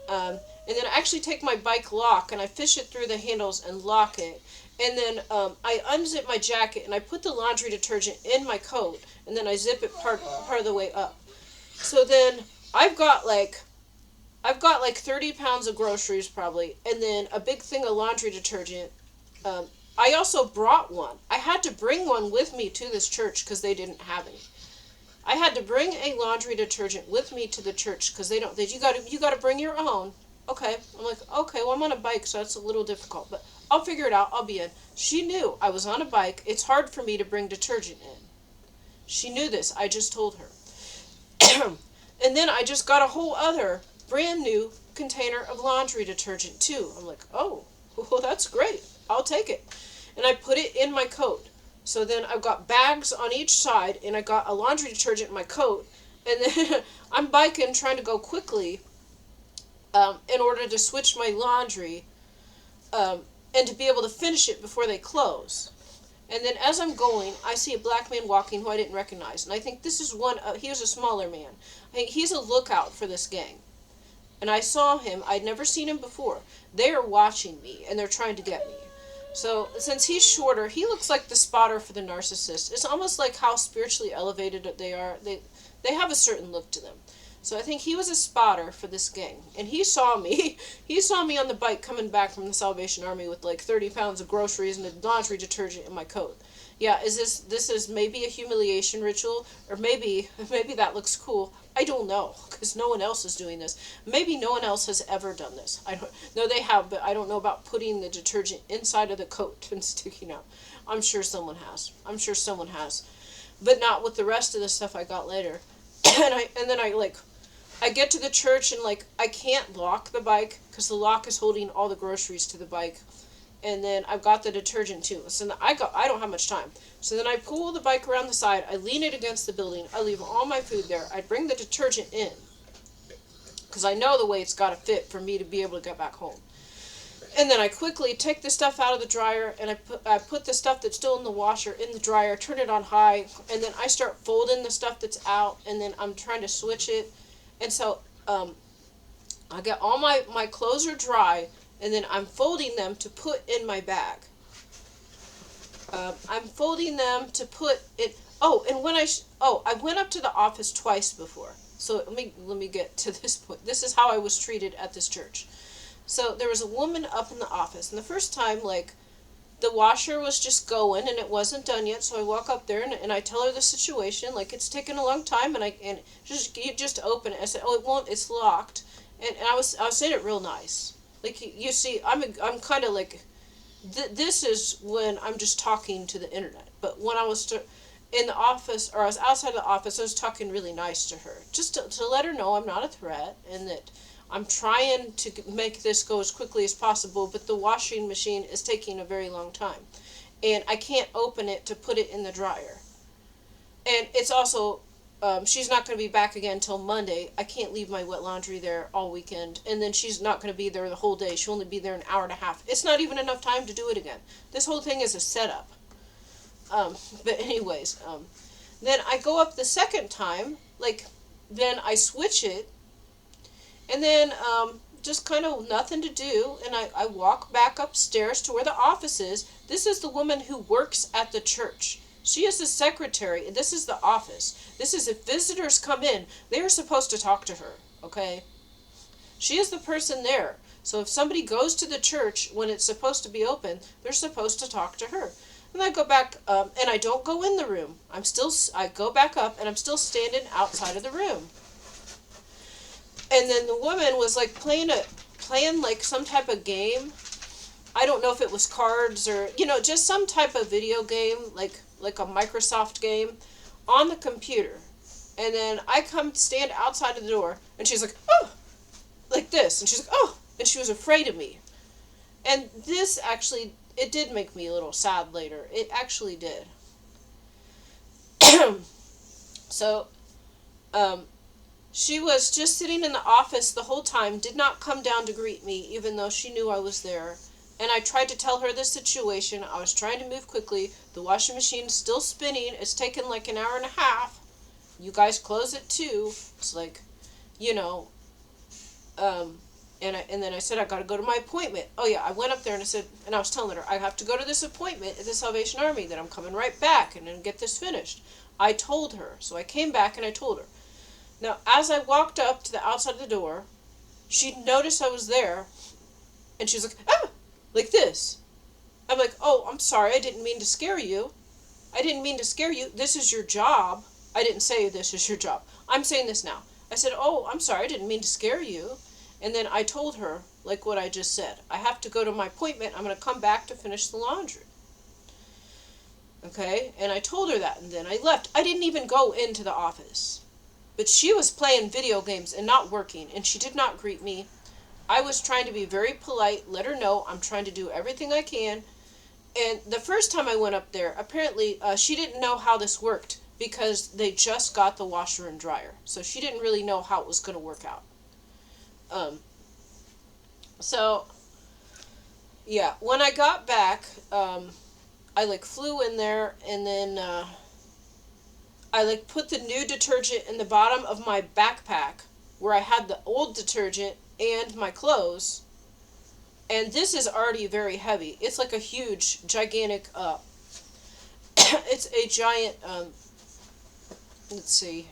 And then I actually take my bike lock and I fish it through the handles and lock it. And then I unzip my jacket and I put the laundry detergent in my coat, and then I zip it part of the way up. So then I've got like 30 pounds of groceries probably, and then a big thing of laundry detergent. I also brought one. I had to bring one with me to this church because they didn't have any. I had to bring a laundry detergent with me to the church because you gotta bring your own. Okay, I'm like, okay, well I'm on a bike, so that's a little difficult, but I'll figure it out. I'll be in. She knew I was on a bike. It's hard for me to bring detergent in. She knew this. I just told her. And then I just got a whole other brand new container of laundry detergent too. I'm like, oh, well, that's great. I'll take it. And I put it in my coat. So then I've got bags on each side, and I got a laundry detergent in my coat. And then I'm biking, trying to go quickly in order to switch my laundry and to be able to finish it before they close. And then as I'm going, I see a black man walking who I didn't recognize. And I think this is he was a smaller man. I think he's a lookout for this gang. And I saw him. I'd never seen him before. They are watching me, and they're trying to get me. So, since he's shorter, he looks like the spotter for the narcissist. It's almost like how spiritually elevated they are. They have a certain look to them. So I think he was a spotter for this gang. And he saw me. He saw me on the bike coming back from the Salvation Army with like 30 pounds of groceries and a laundry detergent in my coat. Yeah, this is maybe a humiliation ritual, or maybe that looks cool. I don't know, because no one else is doing this. Maybe no one else has ever done this. I don't know. They have, but I don't know about putting the detergent inside of the coat and sticking out. I'm sure someone has. But not with the rest of the stuff I got later. and then I get to the church, and like I can't lock the bike because the lock is holding all the groceries to the bike. And then I've got the detergent too. So I don't have much time. So then I pull the bike around the side. I lean it against the building. I leave all my food there. I bring the detergent in, because I know the way it's got to fit for me to be able to get back home. And then I quickly take the stuff out of the dryer, and I put the stuff that's still in the washer in the dryer, turn it on high, and then I start folding the stuff that's out, and then I'm trying to switch it. And so I get all my clothes are dry, and then I'm folding them to put in my bag. I'm folding them to put it. Oh, and I went up to the office twice before. So let me get to this point. This is how I was treated at this church. So there was a woman up in the office, and the first time, like, the washer was just going and it wasn't done yet. So I walk up there and I tell her the situation, like it's taken a long time, and you just open it. I said, oh, it won't. It's locked. And I was saying it real nice. Like, you see, I'm kind of like, this is when I'm just talking to the internet. But when I was, in the office, or I was outside of the office. I was talking really nice to her, just to let her know I'm not a threat and that I'm trying to make this go as quickly as possible, but the washing machine is taking a very long time. And I can't open it to put it in the dryer. And it's also, she's not going to be back again until Monday. I can't leave my wet laundry there all weekend. And then she's not going to be there the whole day. She'll only be there an hour and a half. It's not even enough time to do it again. This whole thing is a setup. But anyways, then I go up the second time, then I switch it, and then, just kind of nothing to do, and I walk back upstairs to where the office is. This is the woman who works at the church. She is the secretary, and this is the office. This is if visitors come in, they are supposed to talk to her, okay? She is the person there. So if somebody goes to the church when it's supposed to be open, they're supposed to talk to her. And I go back, and I don't go in the room. I go back up, and I'm still standing outside of the room. And then the woman was like playing like some type of game. I don't know if it was cards or, just some type of video game, like a Microsoft game on the computer. And then I come stand outside of the door, and she's like, oh, like this. And she's like, oh, and she was afraid of me. And this actually, it did make me a little sad later. It actually did. So, she was just sitting in the office the whole time, did not come down to greet me, even though she knew I was there. And I tried to tell her the situation. I was trying to move quickly. The washing machine's still spinning. It's taken like an hour and a half. You guys close it too. It's like, and then I said, I gotta go to my appointment. Oh yeah, I went up there and I said, and I was telling her, I have to go to this appointment at the Salvation Army, that I'm coming right back and then get this finished. I told her. So I came back and I told her. Now, as I walked up to the outside of the door, she noticed I was there, and she's like, ah, like this. I'm like, oh, I'm sorry, I didn't mean to scare you. I didn't mean to scare you. This is your job. I didn't say this is your job. I'm saying this now. I said, oh, I'm sorry, I didn't mean to scare you. And then I told her, like what I just said, I have to go to my appointment. I'm going to come back to finish the laundry. Okay? And I told her that, and then I left. I didn't even go into the office. But she was playing video games and not working, and she did not greet me. I was trying to be very polite, let her know I'm trying to do everything I can. And the first time I went up there, apparently she didn't know how this worked because they just got the washer and dryer. So she didn't really know how it was going to work out. So, yeah, when I got back, I flew in there, and then I put the new detergent in the bottom of my backpack where I had the old detergent and my clothes. And this is already very heavy. It's like a huge, gigantic, it's a giant, let's see.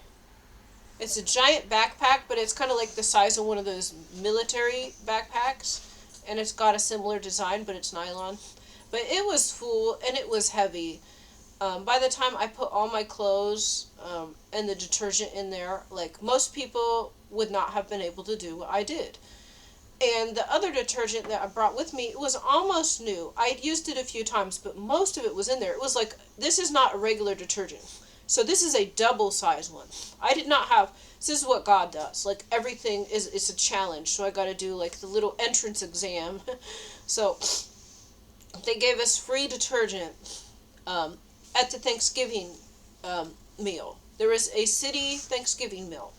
It's a giant backpack, but it's kind of like the size of one of those military backpacks. And it's got a similar design, but it's nylon. But it was full, and it was heavy. By the time I put all my clothes and the detergent in there, most people would not have been able to do what I did. And the other detergent that I brought with me, it was almost new. I'd used it a few times, but most of it was in there. It was like, this is not a regular detergent. So this is a double size one. I did not have, this is what God does. Everything is a challenge. So I got to do the little entrance exam. So they gave us free detergent at the Thanksgiving meal. There was a city Thanksgiving meal,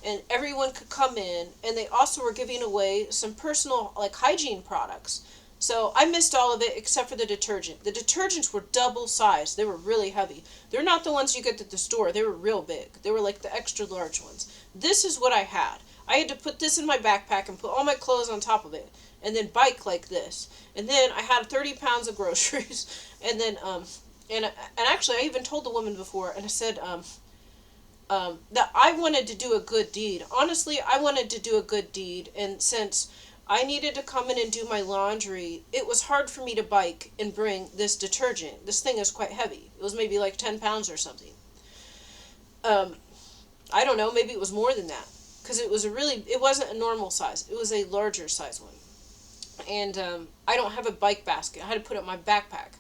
and everyone could come in, and they also were giving away some personal hygiene products. So I missed all of it except for the detergent. The detergents were double sized. They were really heavy. They're not the ones you get at the store. They were real big. They were the extra large ones. This is what I had. I had to put this in my backpack and put all my clothes on top of it, and then bike like this. And then I had 30 pounds of groceries, and then and actually, I even told the woman before, and I said that I wanted to do a good deed. Honestly, I wanted to do a good deed, and since I needed to come in and do my laundry, it was hard for me to bike and bring this detergent. This thing is quite heavy. It was maybe 10 pounds or something. I don't know, maybe it was more than that, because it wasn't a normal size. It was a larger size one. And I don't have a bike basket. I had to put it in my backpack.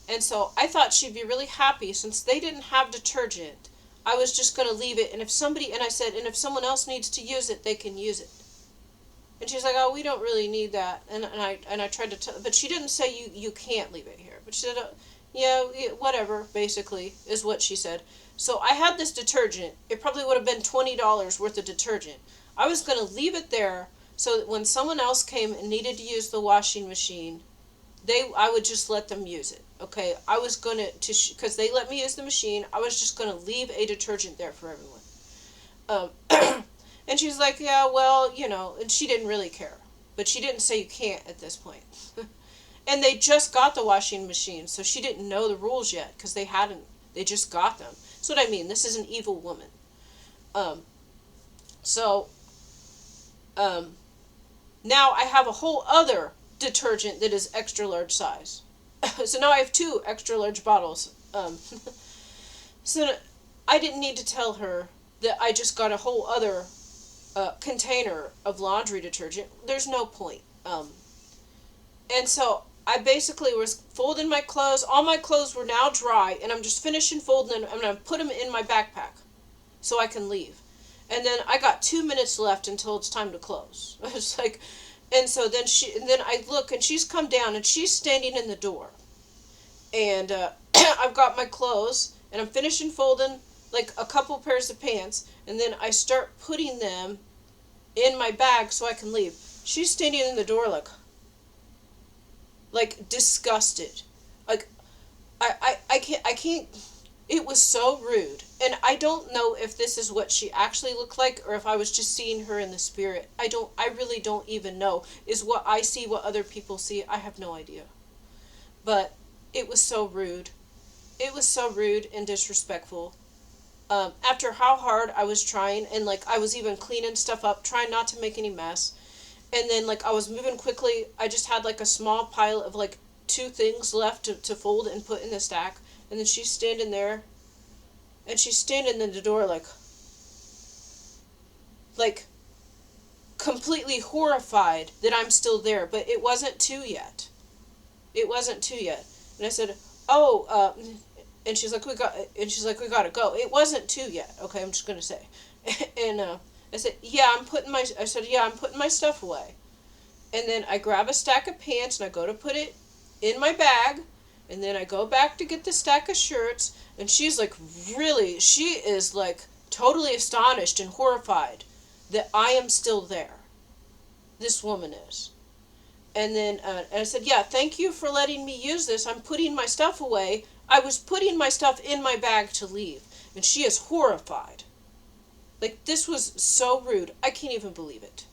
And so I thought she'd be really happy since they didn't have detergent. I was just going to leave it, and I said, and if someone else needs to use it, they can use it. And she's like, oh, we don't really need that. And I tried to tell, but she didn't say you can't leave it here. But she said, yeah, whatever, basically, is what she said. So I had this detergent. It probably would have been $20 worth of detergent. I was going to leave it there so that when someone else came and needed to use the washing machine, I would just let them use it. Okay, I was going to, because they let me use the machine, I was just going to leave a detergent there for everyone. And she's like, yeah, well, and she didn't really care. But she didn't say you can't at this point. And they just got the washing machine, so she didn't know the rules yet, because they just got them. That's what I mean, this is an evil woman. So, now I have a whole other detergent that is extra large size. So now I have 2 extra large bottles. So I didn't need to tell her that I just got a whole other container of laundry detergent. There's no point. And so I basically was folding my clothes. All my clothes were now dry, and I'm just finishing folding them. I'm going to put them in my backpack so I can leave. And then I got 2 minutes left until it's time to close. I was like, and so then I look, and she's come down, and she's standing in the door. And I've got my clothes, and I'm finishing folding like a couple pairs of pants, and then I start putting them in my bag so I can leave. She's standing in the door like disgusted. Like I can't. It was so rude. And I don't know if this is what she actually looked like or if I was just seeing her in the spirit. I really don't even know. Is what I see what other people see? I have no idea. But it was so rude. It was so rude and disrespectful. After how hard I was trying, and like I was even cleaning stuff up, trying not to make any mess. And then like I was moving quickly. I just had like a small pile of like 2 things left to fold and put in the stack. And then she's standing there, and she's standing in the door like completely horrified that I'm still there. But it wasn't 2 yet. It wasn't 2 yet. And I said, oh, and she's like, we gotta go. It wasn't 2 yet. Okay, I'm just gonna say. And I said, I'm putting my stuff away. And then I grab a stack of pants and I go to put it in my bag. And then I go back to get the stack of shirts, and she's like, she is like totally astonished and horrified that I am still there. This woman is. And then and I said, thank you for letting me use this. I'm putting my stuff away. I was putting my stuff in my bag to leave. And she is horrified. Like, this was so rude. I can't even believe it.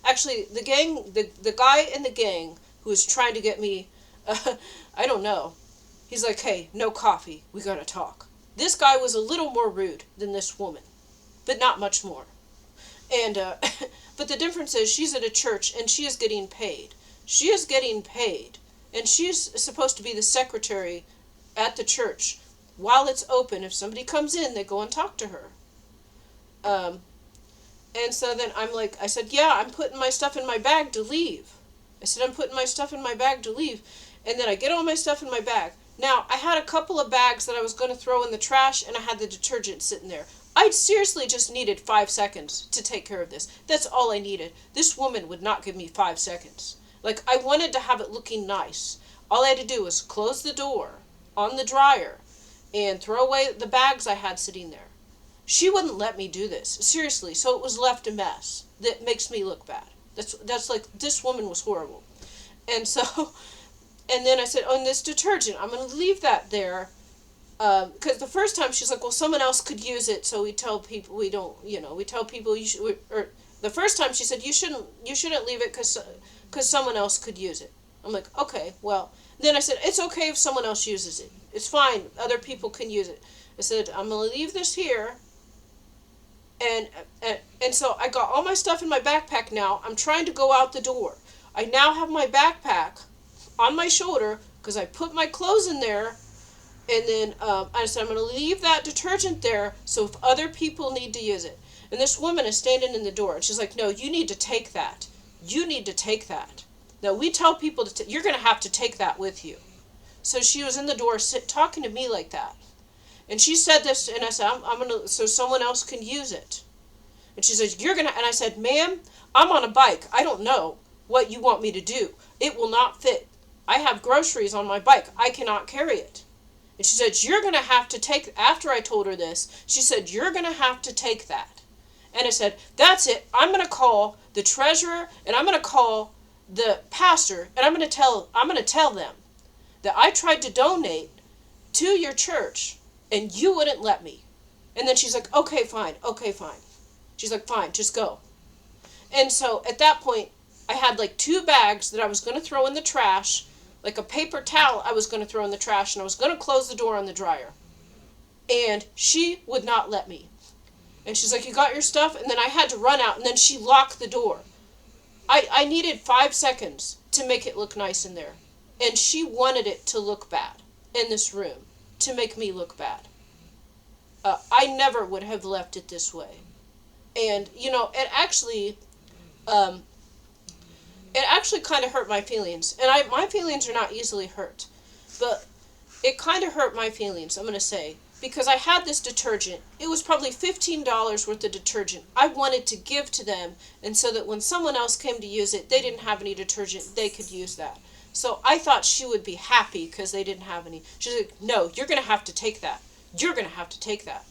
Actually, the guy in the gang who was trying to get me, I don't know. He's like, hey, no coffee. We gotta talk. This guy was a little more rude than this woman, but not much more. And, but the difference is she's at a church and she is getting paid. She is getting paid. And she's supposed to be the secretary at the church. While it's open, if somebody comes in, they go and talk to her. And so then I said, I'm putting my stuff in my bag to leave. I said, I'm putting my stuff in my bag to leave. And then I get all my stuff in my bag. Now, I had a couple of bags that I was going to throw in the trash, and I had the detergent sitting there. I seriously just needed 5 seconds to take care of this. That's all I needed. This woman would not give me 5 seconds. Like, I wanted to have it looking nice. All I had to do was close the door on the dryer and throw away the bags I had sitting there. She wouldn't let me do this. Seriously. So it was left a mess that makes me look bad. That's like, this woman was horrible. And so... And then I said, and this detergent, I'm going to leave that there. Because the first time she's like, well, someone else could use it, so we tell people you should, or the first time she said, you shouldn't leave it because someone else could use it. I'm like, okay, well. Then I said, it's okay if someone else uses it. It's fine. Other people can use it. I said, I'm going to leave this here. And so I got all my stuff in my backpack now. I'm trying to go out the door. I now have my backpack on my shoulder because I put my clothes in there, and then I said I'm going to leave that detergent there so if other people need to use it. And this woman is standing in the door, and she's like, no, you need to take that. You need to take that. Now, we tell people you're going to have to take that with you. So she was in the door talking to me like that. And she said this, and I said, I'm going to, so someone else can use it. And she said, you're going to, and I said, ma'am, I'm on a bike. I don't know what you want me to do. It will not fit. I have groceries on my bike. I cannot carry it. And she said, you're going to have to take, after I told her this, she said, you're going to have to take that. And I said, that's it. I'm going to call the treasurer, and I'm going to call the pastor, and I'm going to tell them that I tried to donate to your church, and you wouldn't let me. And then she's like, okay, fine. She's like, fine, just go. And so at that point, I had like 2 bags that I was going to throw in the trash, like a paper towel I was going to throw in the trash, and I was going to close the door on the dryer. And she would not let me. And she's like, you got your stuff? And then I had to run out, and then she locked the door. I needed 5 seconds to make it look nice in there. And she wanted it to look bad in this room, to make me look bad. I never would have left it this way. And, it actually kind of hurt my feelings. And my feelings are not easily hurt. But it kind of hurt my feelings, I'm going to say. Because I had this detergent. It was probably $15 worth of detergent. I wanted to give to them, and so that when someone else came to use it, they didn't have any detergent, they could use that. So I thought she would be happy because they didn't have any. She's like, no, you're going to have to take that. You're going to have to take that.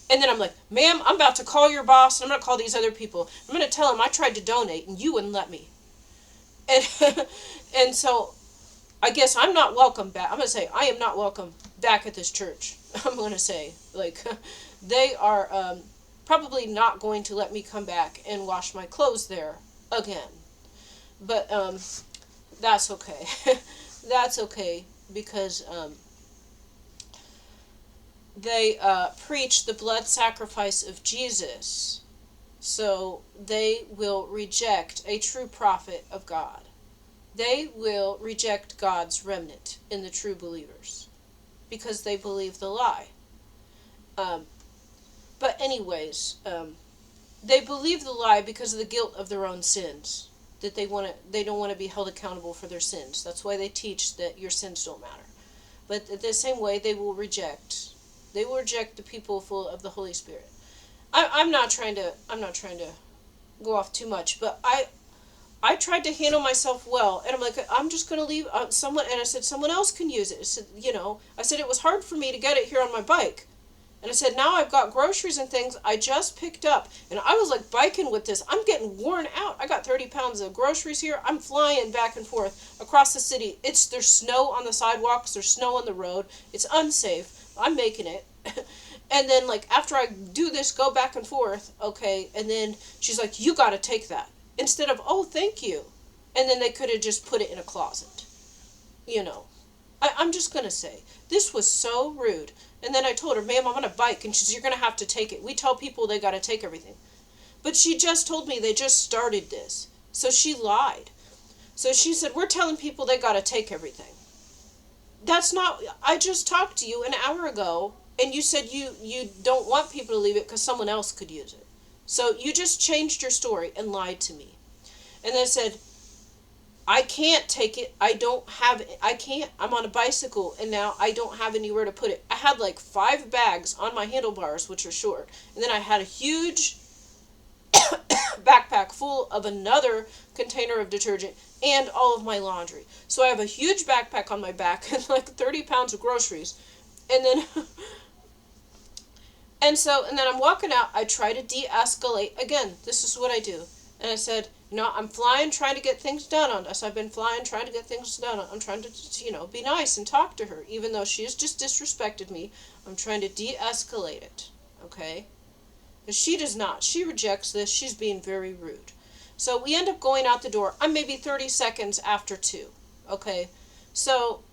And then I'm like, ma'am, I'm about to call your boss, and I'm going to call these other people. I'm going to tell them I tried to donate, and you wouldn't let me. And so I guess I'm not welcome back. I'm going to say I am not welcome back at this church. I'm going to say, like, they are probably not going to let me come back and wash my clothes there again. But that's okay. That's okay, because they preach the blood sacrifice of Jesus. So they will reject a true prophet of God. They will reject God's remnant in the true believers, because they believe the lie. But anyways, they believe the lie because of the guilt of their own sins. That they don't want to be held accountable for their sins. That's why they teach that your sins don't matter. But the same way, they will reject the people full of the Holy Spirit. I'm not trying to go off too much, but I tried to handle myself well, and I'm like, I'm just going to leave someone, and I said, someone else can use it. I said, it was hard for me to get it here on my bike. And I said, now I've got groceries and things I just picked up, and I was like biking with this. I'm getting worn out. I got 30 pounds of groceries here. I'm flying back and forth across the city. There's snow on the sidewalks. There's snow on the road. It's unsafe. I'm making it. And then, like, after I do this, go back and forth, okay, and then she's like, you got to take that. Instead of, oh, thank you. And then they could have just put it in a closet. I'm just going to say, this was so rude. And then I told her, ma'am, I'm on a bike. And she said, you're going to have to take it. We tell people they got to take everything. But she just told me they just started this. So she lied. So she said, we're telling people they got to take everything. That's not, I just talked to you an hour ago, and you said you don't want people to leave it because someone else could use it. So you just changed your story and lied to me. And I said, I can't take it. I can't. I'm on a bicycle, and now I don't have anywhere to put it. I had like 5 bags on my handlebars, which are short. And then I had a huge backpack full of another container of detergent and all of my laundry. So I have a huge backpack on my back and like 30 pounds of groceries. And then and then I'm walking out. I try to de-escalate. Again, this is what I do. And I said, I'm flying, trying to get things done on this. I've been flying, trying to get things done. I'm trying to, be nice and talk to her. Even though she's just disrespected me, I'm trying to de-escalate it. Okay? But she does not. She rejects this. She's being very rude. So we end up going out the door. I'm maybe 30 seconds after 2. Okay? So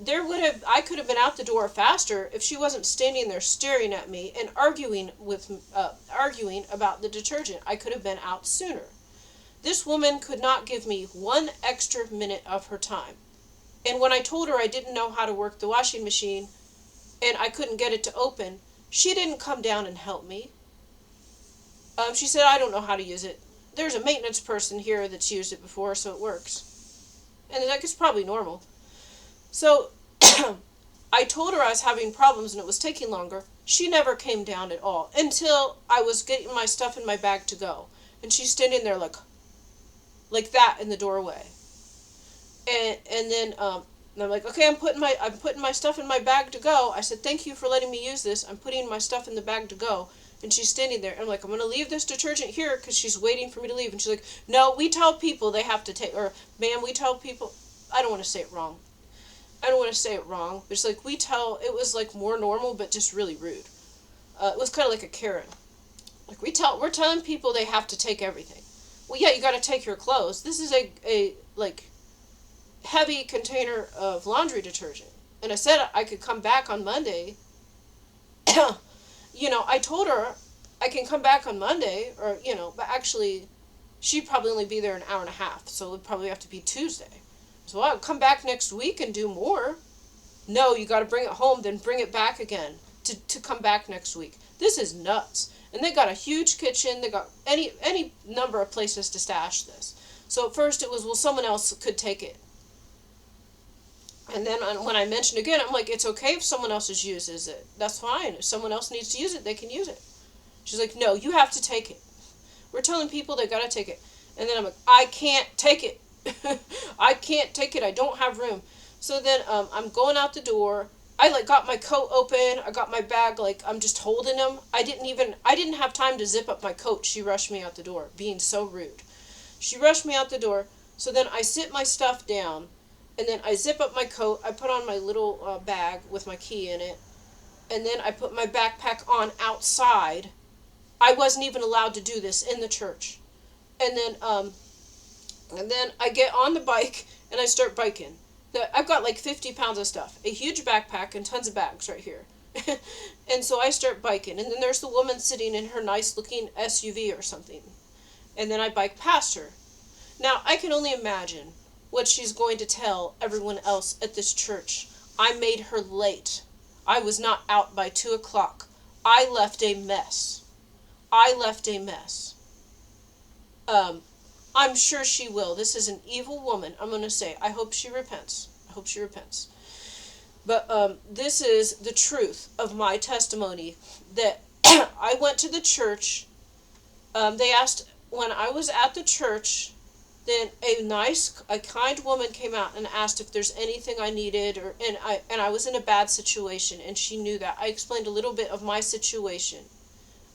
I could have been out the door faster if she wasn't standing there staring at me and arguing about the detergent. I could have been out sooner. This woman could not give me 1 extra minute of her time. And when I told her I didn't know how to work the washing machine and I couldn't get it to open, she didn't come down and help me. She said, I don't know how to use it. There's a maintenance person here that's used it before, so it works. And like, it's probably normal. So I told her I was having problems and it was taking longer. She never came down at all until I was getting my stuff in my bag to go. And she's standing there like that in the doorway. And then and I'm like, okay, I'm putting my stuff in my bag to go. I said, thank you for letting me use this. I'm putting my stuff in the bag to go. And she's standing there. And I'm like, I'm going to leave this detergent here because she's waiting for me to leave. And she's like, no, we tell people they have to take, or ma'am, we tell people, I don't want to say it wrong. I don't want to say it wrong. But it's like, it was like more normal, but just really rude. It was kind of like a Karen. Like, we're telling people they have to take everything. Well, yeah, you got to take your clothes. This is a heavy container of laundry detergent. And I said I could come back on Monday. I told her I can come back on Monday, or, but actually, she'd probably only be there an hour and a half, so it would probably have to be Tuesday. So I'll come back next week and do more. No, you got to bring it home, then bring it back again to come back next week. This is nuts. And they got a huge kitchen. They got any number of places to stash this. So at first it was, well, someone else could take it. And then when I mentioned again, I'm like, it's okay if someone else uses it. That's fine. If someone else needs to use it, they can use it. She's like, no, you have to take it. We're telling people they got to take it. And then I'm like, I can't take it. I can't take it. I don't have room. So then I'm going out the door. I got my coat open. I got my bag. I'm just holding them. I didn't have time to zip up my coat. She rushed me out the door, being so rude. She rushed me out the door. So then I sit my stuff down. And then I zip up my coat. I put on my little bag with my key in it. And then I put my backpack on outside. I wasn't even allowed to do this in the church. And then I get on the bike and I start biking. I've got 50 pounds of stuff. A huge backpack and tons of bags right here. And so I start biking. And then there's the woman sitting in her nice looking SUV or something. And then I bike past her. Now, I can only imagine what she's going to tell everyone else at this church. I made her late. I was not out by 2 o'clock. I left a mess. I'm sure she will. This is an evil woman. I'm going to say, I hope she repents. But this is the truth of my testimony, that I went to the church. They asked, when I was at the church, then a kind woman came out and asked if there's anything I needed, and I was in a bad situation, and she knew that. I explained a little bit of my situation.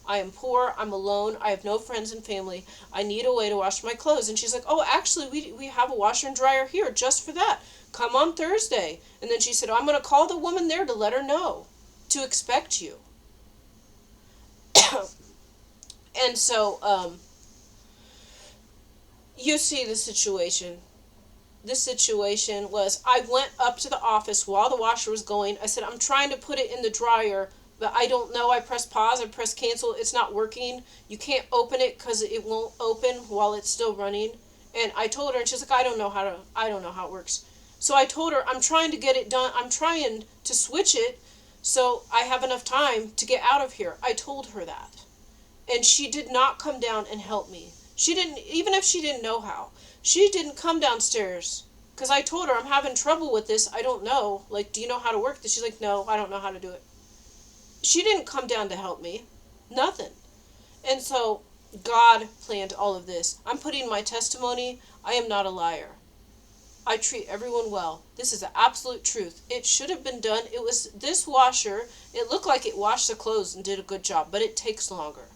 I am poor, I'm alone, I have no friends and family, I need a way to wash my clothes. And she's like, oh, actually, we have a washer and dryer here just for that. Come on Thursday. And then she said, I'm going to call the woman there to let her know to expect you. And so, you see the situation. This situation was, I went up to the office while the washer was going. I said, I'm trying to put it in the dryer, but I don't know. I press pause, I press cancel. It's not working. You can't open it because it won't open while it's still running. And I told her, and she's like, I don't know how it works. So I told her, I'm trying to get it done. I'm trying to switch it so I have enough time to get out of here. I told her that. And she did not come down and help me. She didn't, even if she didn't know how. She didn't come downstairs. Because I told her, I'm having trouble with this. I don't know. Do you know how to work this? She's like, no, I don't know how to do it. She didn't come down to help me. Nothing. And so, God planned all of this. I'm putting my testimony. I am not a liar. I treat everyone well. This is the absolute truth. It should have been done. It was this washer. It looked like it washed the clothes and did a good job, but it takes longer.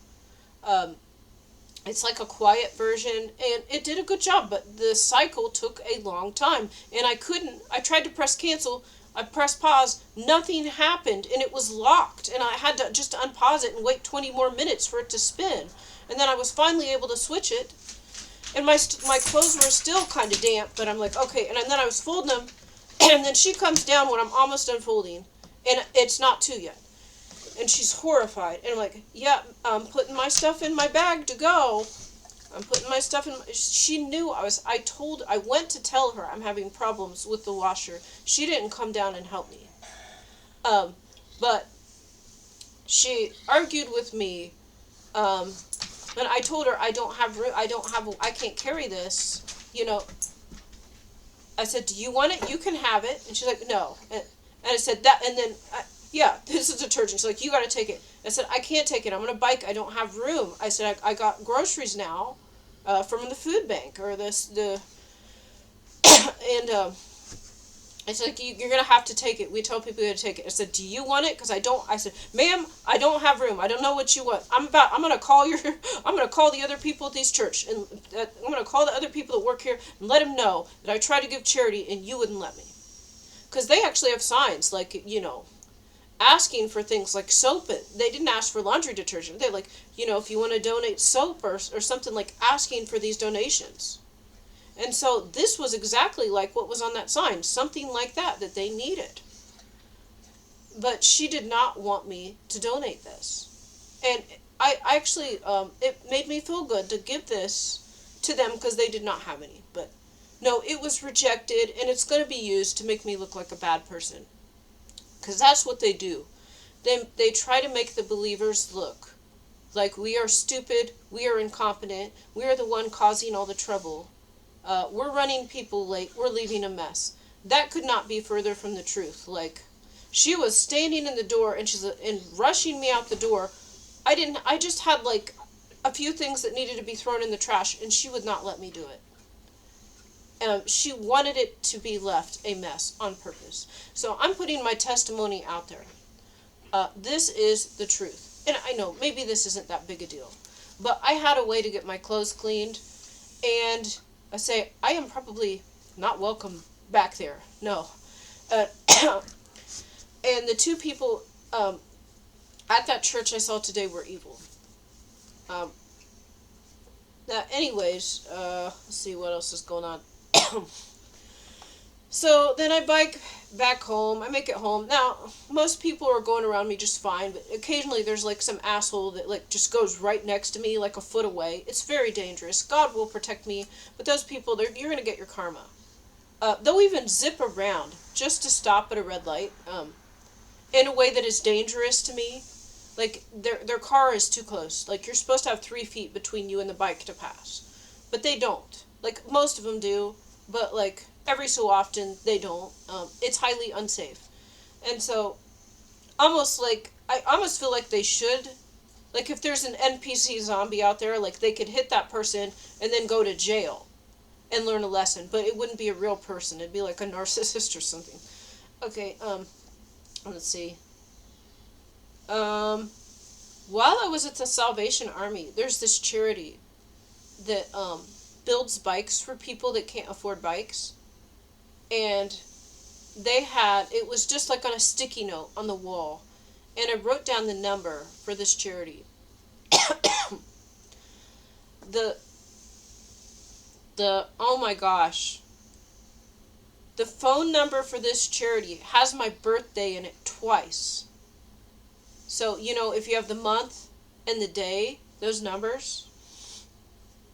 It's like a quiet version, and it did a good job, but the cycle took a long time, and I tried to press cancel, I pressed pause, nothing happened, and it was locked, and I had to just unpause it and wait 20 more minutes for it to spin, and then I was finally able to switch it, and my clothes were still kind of damp, but I'm like, okay, and then I was folding them, and then she comes down when I'm almost unfolding, and it's not 2 yet. And she's horrified. And I'm like, yeah, I'm putting my stuff in my bag to go. She knew I went to tell her I'm having problems with the washer. She didn't come down and help me. But she argued with me. And I told her I can't carry this. I said, do you want it? You can have it. And she's like, no. And I said, that, and then, yeah, this is detergent. She's like, you got to take it. I said, I can't take it. I'm on a bike. I don't have room. I said, I got groceries now from the food bank or and it's like, you're going to have to take it. We told people to take it. I said, do you want it? Because I said, ma'am, I don't have room. I don't know what you want. I'm going to call I'm going to call the other people at this church. And I'm going to call the other people that work here and let them know that I tried to give charity and you wouldn't let me. Because they actually have signs, like, asking for things like soap. They didn't ask for laundry detergent. They're like, if you want to donate soap or something, like asking for these donations. And so this was exactly like what was on that sign, something like that they needed. But she did not want me to donate this. And I actually, it made me feel good to give this to them because they did not have any. But no, it was rejected, and it's going to be used to make me look like a bad person. Because that's what they do. They try to make the believers look like we are stupid, we are incompetent, we are the one causing all the trouble. We're running people late, we're leaving a mess. That could not be further from the truth. Like, she was standing in the door and and rushing me out the door. I just had like a few things that needed to be thrown in the trash, and she would not let me do it. She wanted it to be left a mess on purpose. So I'm putting my testimony out there. This is the truth. And I know, maybe this isn't that big a deal. But I had a way to get my clothes cleaned. And I say, I am probably not welcome back there. No. And the two people at that church I saw today were evil. Now, anyways, let's see what else is going on. So then I bike back home. I make it home. Now, most people are going around me just fine, but occasionally there's like some asshole that like just goes right next to me like a foot away. It's very dangerous. God will protect me, but those people, you're going to get your karma. They'll even zip around just to stop at a red light in a way that is dangerous to me. Like, their car is too close. Like, you're supposed to have 3 feet between you and the bike to pass. But they don't. Like, most of them do, but, like, every so often, they don't. It's highly unsafe. And so, I almost feel like they should. Like, if there's an NPC zombie out there, like, they could hit that person and then go to jail and learn a lesson. But it wouldn't be a real person. It'd be like a narcissist or something. Okay, let's see. While I was at the Salvation Army, there's this charity that builds bikes for people that can't afford bikes. And it was just like on a sticky note on the wall. And I wrote down the number for this charity. Oh my gosh. The phone number for this charity has my birthday in it twice. So, if you have the month and the day, those numbers,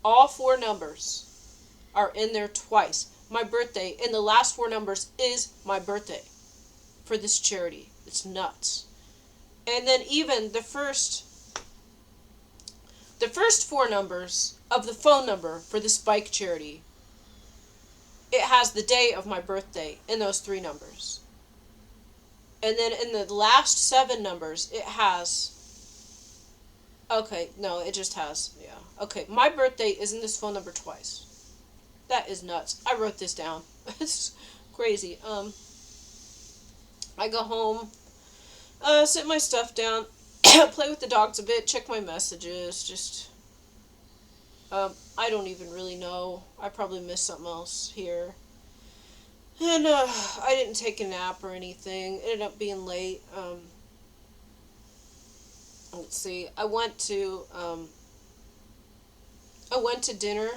all 4 numbers are in there twice. My birthday, and the last 4 numbers is my birthday for this charity. It's nuts. And then even the first 4 numbers of the phone number for this bike charity, it has the day of my birthday in those 3 numbers. And then in the last 7 numbers, it has... Okay, no, it just has... Yeah. Okay, my birthday is in this phone number twice. That is nuts. I wrote this down. It's crazy. I go home, sit my stuff down, play with the dogs a bit, check my messages, just... I don't even really know. I probably missed something else here. And I didn't take a nap or anything. It ended up being late. Let's see. I went to dinner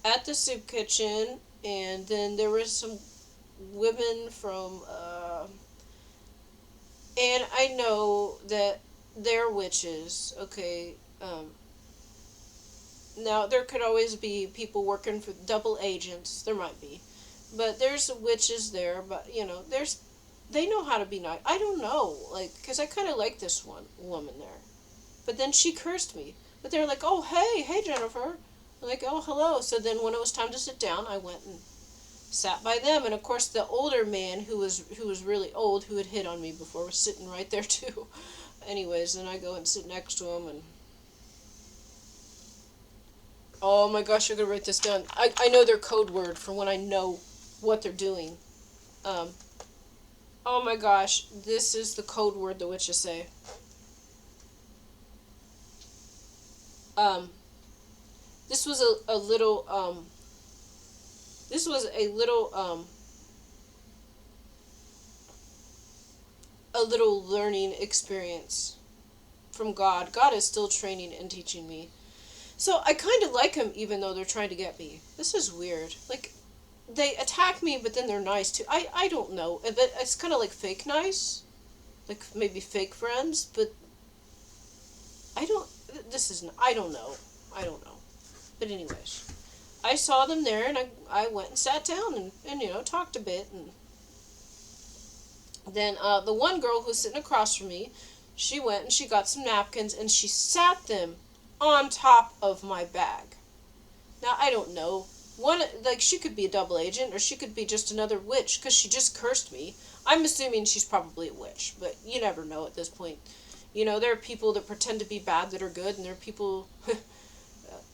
at the soup kitchen, and then there were some women from and I know that they're witches. Okay. Now, there could always be people working for double agents. There might be. But there's witches there. But, they know how to be nice. I don't know. Because I kind of like this one woman there. But then she cursed me. But they're like, oh, hey Jennifer. I'm like, oh, hello. So then when it was time to sit down, I went and Sat by them, and of course the older man who was really old, who had hit on me before, was sitting right there too. Anyways, then I go and sit next to him, and oh my gosh, I gotta write this down. I know their code word for when I know what they're doing. Um, oh my gosh, this is the code word the witches say. Um, this was a little this was a little learning experience from God. God is still training and teaching me. So I kind of like him even though they're trying to get me. This is weird. Like, they attack me, but then they're nice too. I don't know. It's kind of like fake nice. Like maybe fake friends, but I don't, this is, I don't know. I don't know. But anyways, I saw them there, and I went and sat down and talked a bit, and then the one girl who was sitting across from me, she went and she got some napkins, and she sat them on top of my bag. Now, I don't know. One, like, she could be a double agent, or she could be just another witch, because she just cursed me. I'm assuming she's probably a witch, but you never know at this point. There are people that pretend to be bad that are good, and there are people,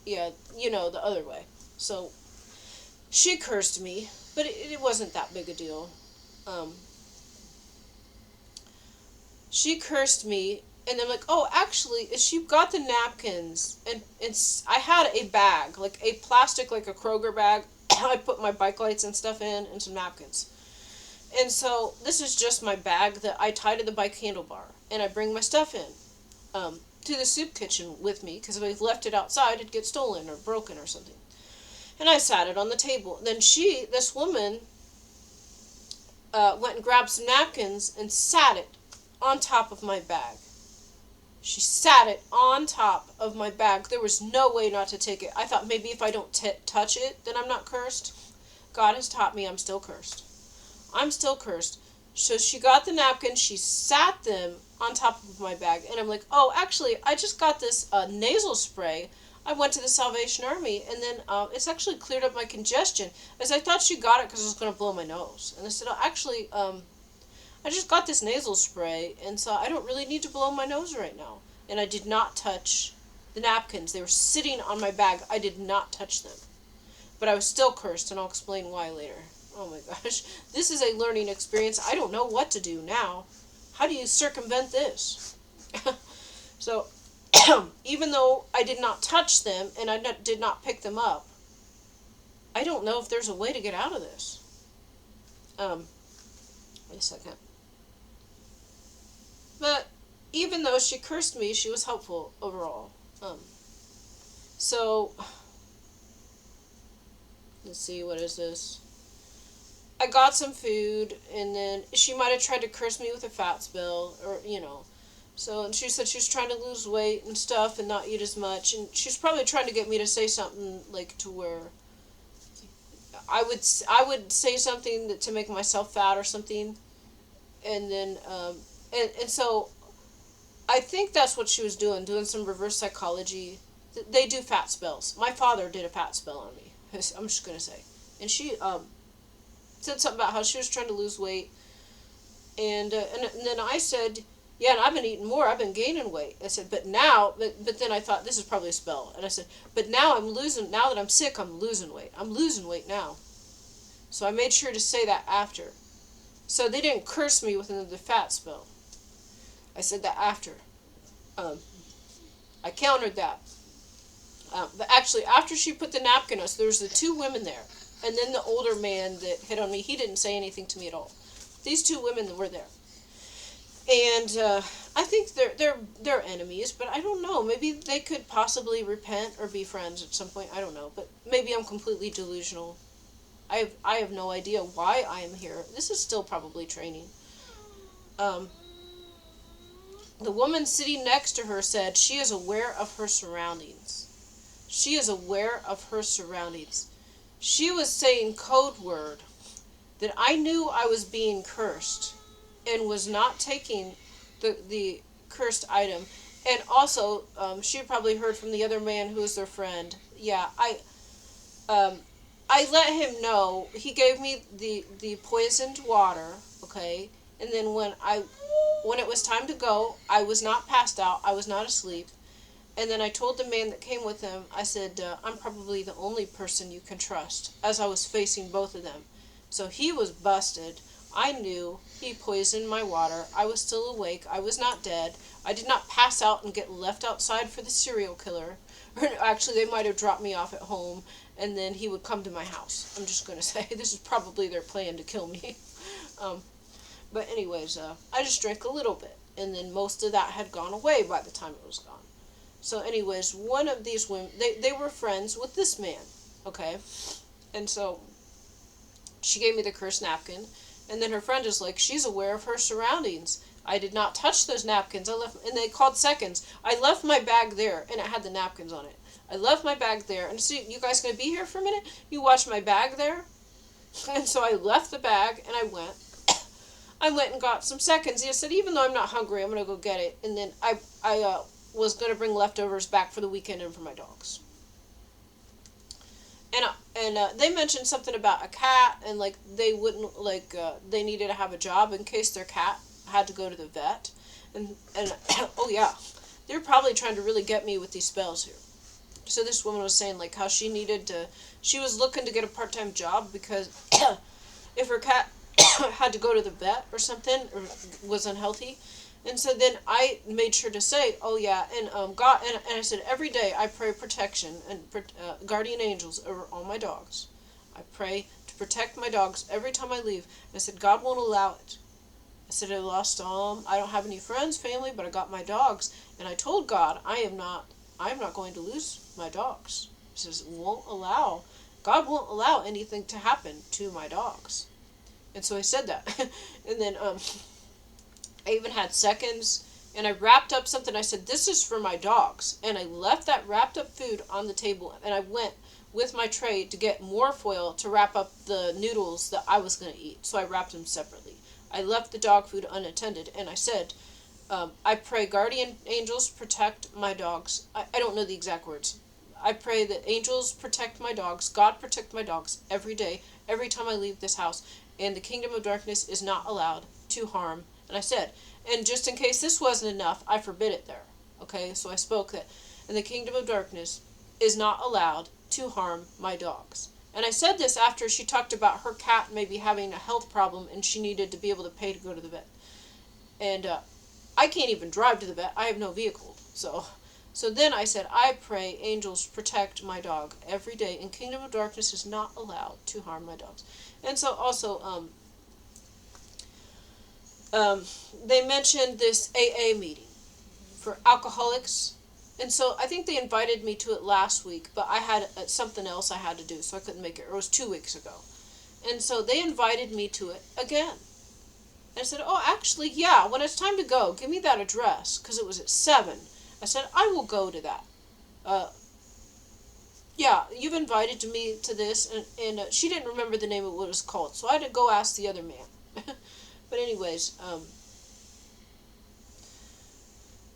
yeah, the other way. So, she cursed me, but it wasn't that big a deal. She cursed me, and I'm like, oh, actually, she got the napkins, and I had a bag, like a plastic, like a Kroger bag. I put my bike lights and stuff in, and some napkins. And so this is just my bag that I tie to the bike handlebar, and I bring my stuff in to the soup kitchen with me, because if I left it outside, it'd get stolen or broken or something. And I sat it on the table. Then this woman, went and grabbed some napkins and sat it on top of my bag. She sat it on top of my bag. There was no way not to take it. I thought maybe if I don't touch it, then I'm not cursed. God has taught me I'm still cursed. I'm still cursed. So she got the napkins, she sat them on top of my bag, and I'm like, oh, actually, I just got this nasal spray. I went to the Salvation Army, and then it's actually cleared up my congestion. As I thought she got it because I was going to blow my nose. And I said, oh, actually, I just got this nasal spray, and so I don't really need to blow my nose right now. And I did not touch the napkins. They were sitting on my bag. I did not touch them. But I was still cursed, and I'll explain why later. Oh my gosh. This is a learning experience. I don't know what to do now. How do you circumvent this? So, even though I did not touch them, and I did not pick them up, I don't know if there's a way to get out of this. Wait a second. But even though she cursed me, she was helpful overall. So, let's see, what is this? I got some food, and then she might have tried to curse me with a fat spell, or, So, and she said she was trying to lose weight and stuff and not eat as much, and she's probably trying to get me to say something, like, to where I would say something to make myself fat or something, and then, and so I think that's what she was doing some reverse psychology. They do fat spells. My father did a fat spell on me. I'm just going to say. And she said something about how she was trying to lose weight. And then I said, yeah, and I've been eating more. I've been gaining weight. I said, but then I thought, this is probably a spell. And I said, but now that I'm sick, I'm losing weight. I'm losing weight now. So I made sure to say that after. So they didn't curse me with another fat spell. I said that after. I countered that. But actually, after she put the napkin on us, there was the two women there. And then the older man that hit on me, he didn't say anything to me at all. These two women were there. And I think they're enemies, but I don't know. Maybe they could possibly repent or be friends at some point. I don't know. But maybe I'm completely delusional. I have no idea why I am here. This is still probably training. The woman sitting next to her said she is aware of her surroundings. She is aware of her surroundings. She was saying code word that I knew I was being cursed and was not taking the cursed item. And also, she probably heard from the other man who was their friend. Yeah, I let him know. He gave me the poisoned water, okay? And then when it was time to go, I was not passed out. I was not asleep. And then I told the man that came with him, I said, I'm probably the only person you can trust, as I was facing both of them. So he was busted. I knew he poisoned my water. I was still awake. I was not dead. I did not pass out and get left outside for the serial killer. Or actually, they might have dropped me off at home, and then he would come to my house. I'm just going to say, this is probably their plan to kill me. um, but anyways, I just drank a little bit, and then most of that had gone away by the time it was gone. So anyways, one of these women, they were friends with this man, okay? And so she gave me the cursed napkin, and then her friend is like, she's aware of her surroundings. I did not touch those napkins. I left, and they called seconds. I left my bag there, and it had the napkins on it. I left my bag there, and so you guys gonna be here for a minute? You watch my bag there? And so I left the bag, and I went. I went and got some seconds. I said, even though I'm not hungry, I'm gonna go get it. And then I was gonna bring leftovers back for the weekend and for my dogs. And they mentioned something about a cat, and like they wouldn't they needed to have a job in case their cat had to go to the vet, and oh yeah, they're probably trying to really get me with these spells here. So this woman was saying like how she was looking to get a part-time job because if her cat had to go to the vet or something or was unhealthy. And so then I made sure to say, oh yeah, and God, and I said every day I pray protection and guardian angels over all my dogs. I pray to protect my dogs every time I leave. And I said God won't allow it. I said I lost I don't have any friends, family, but I got my dogs. And I told God I am not going to lose my dogs. He says God won't allow anything to happen to my dogs. And so I said that, and then I even had seconds, and I wrapped up something. I said, this is for my dogs. And I left that wrapped up food on the table, and I went with my tray to get more foil to wrap up the noodles that I was going to eat. So I wrapped them separately. I left the dog food unattended, and I said, I pray guardian angels protect my dogs. I don't know the exact words. I pray that angels protect my dogs, God protect my dogs every day, every time I leave this house, and the kingdom of darkness is not allowed to harm. And I said, and just in case this wasn't enough, I forbid it there. Okay, so I spoke that, and the kingdom of darkness is not allowed to harm my dogs. And I said this after she talked about her cat maybe having a health problem and she needed to be able to pay to go to the vet. And I can't even drive to the vet. I have no vehicle. So then I said, I pray angels protect my dog every day, and kingdom of darkness is not allowed to harm my dogs. And so also, they mentioned this AA meeting for alcoholics, and so I think they invited me to it last week, but I had something else I had to do, so I couldn't make it. It was 2 weeks ago, and so they invited me to it again. And I said, oh, actually, yeah, when it's time to go, give me that address, because it was at 7. I said, I will go to that. Yeah, you've invited me to this, and she didn't remember the name of what it was called, so I had to go ask the other man. But anyways,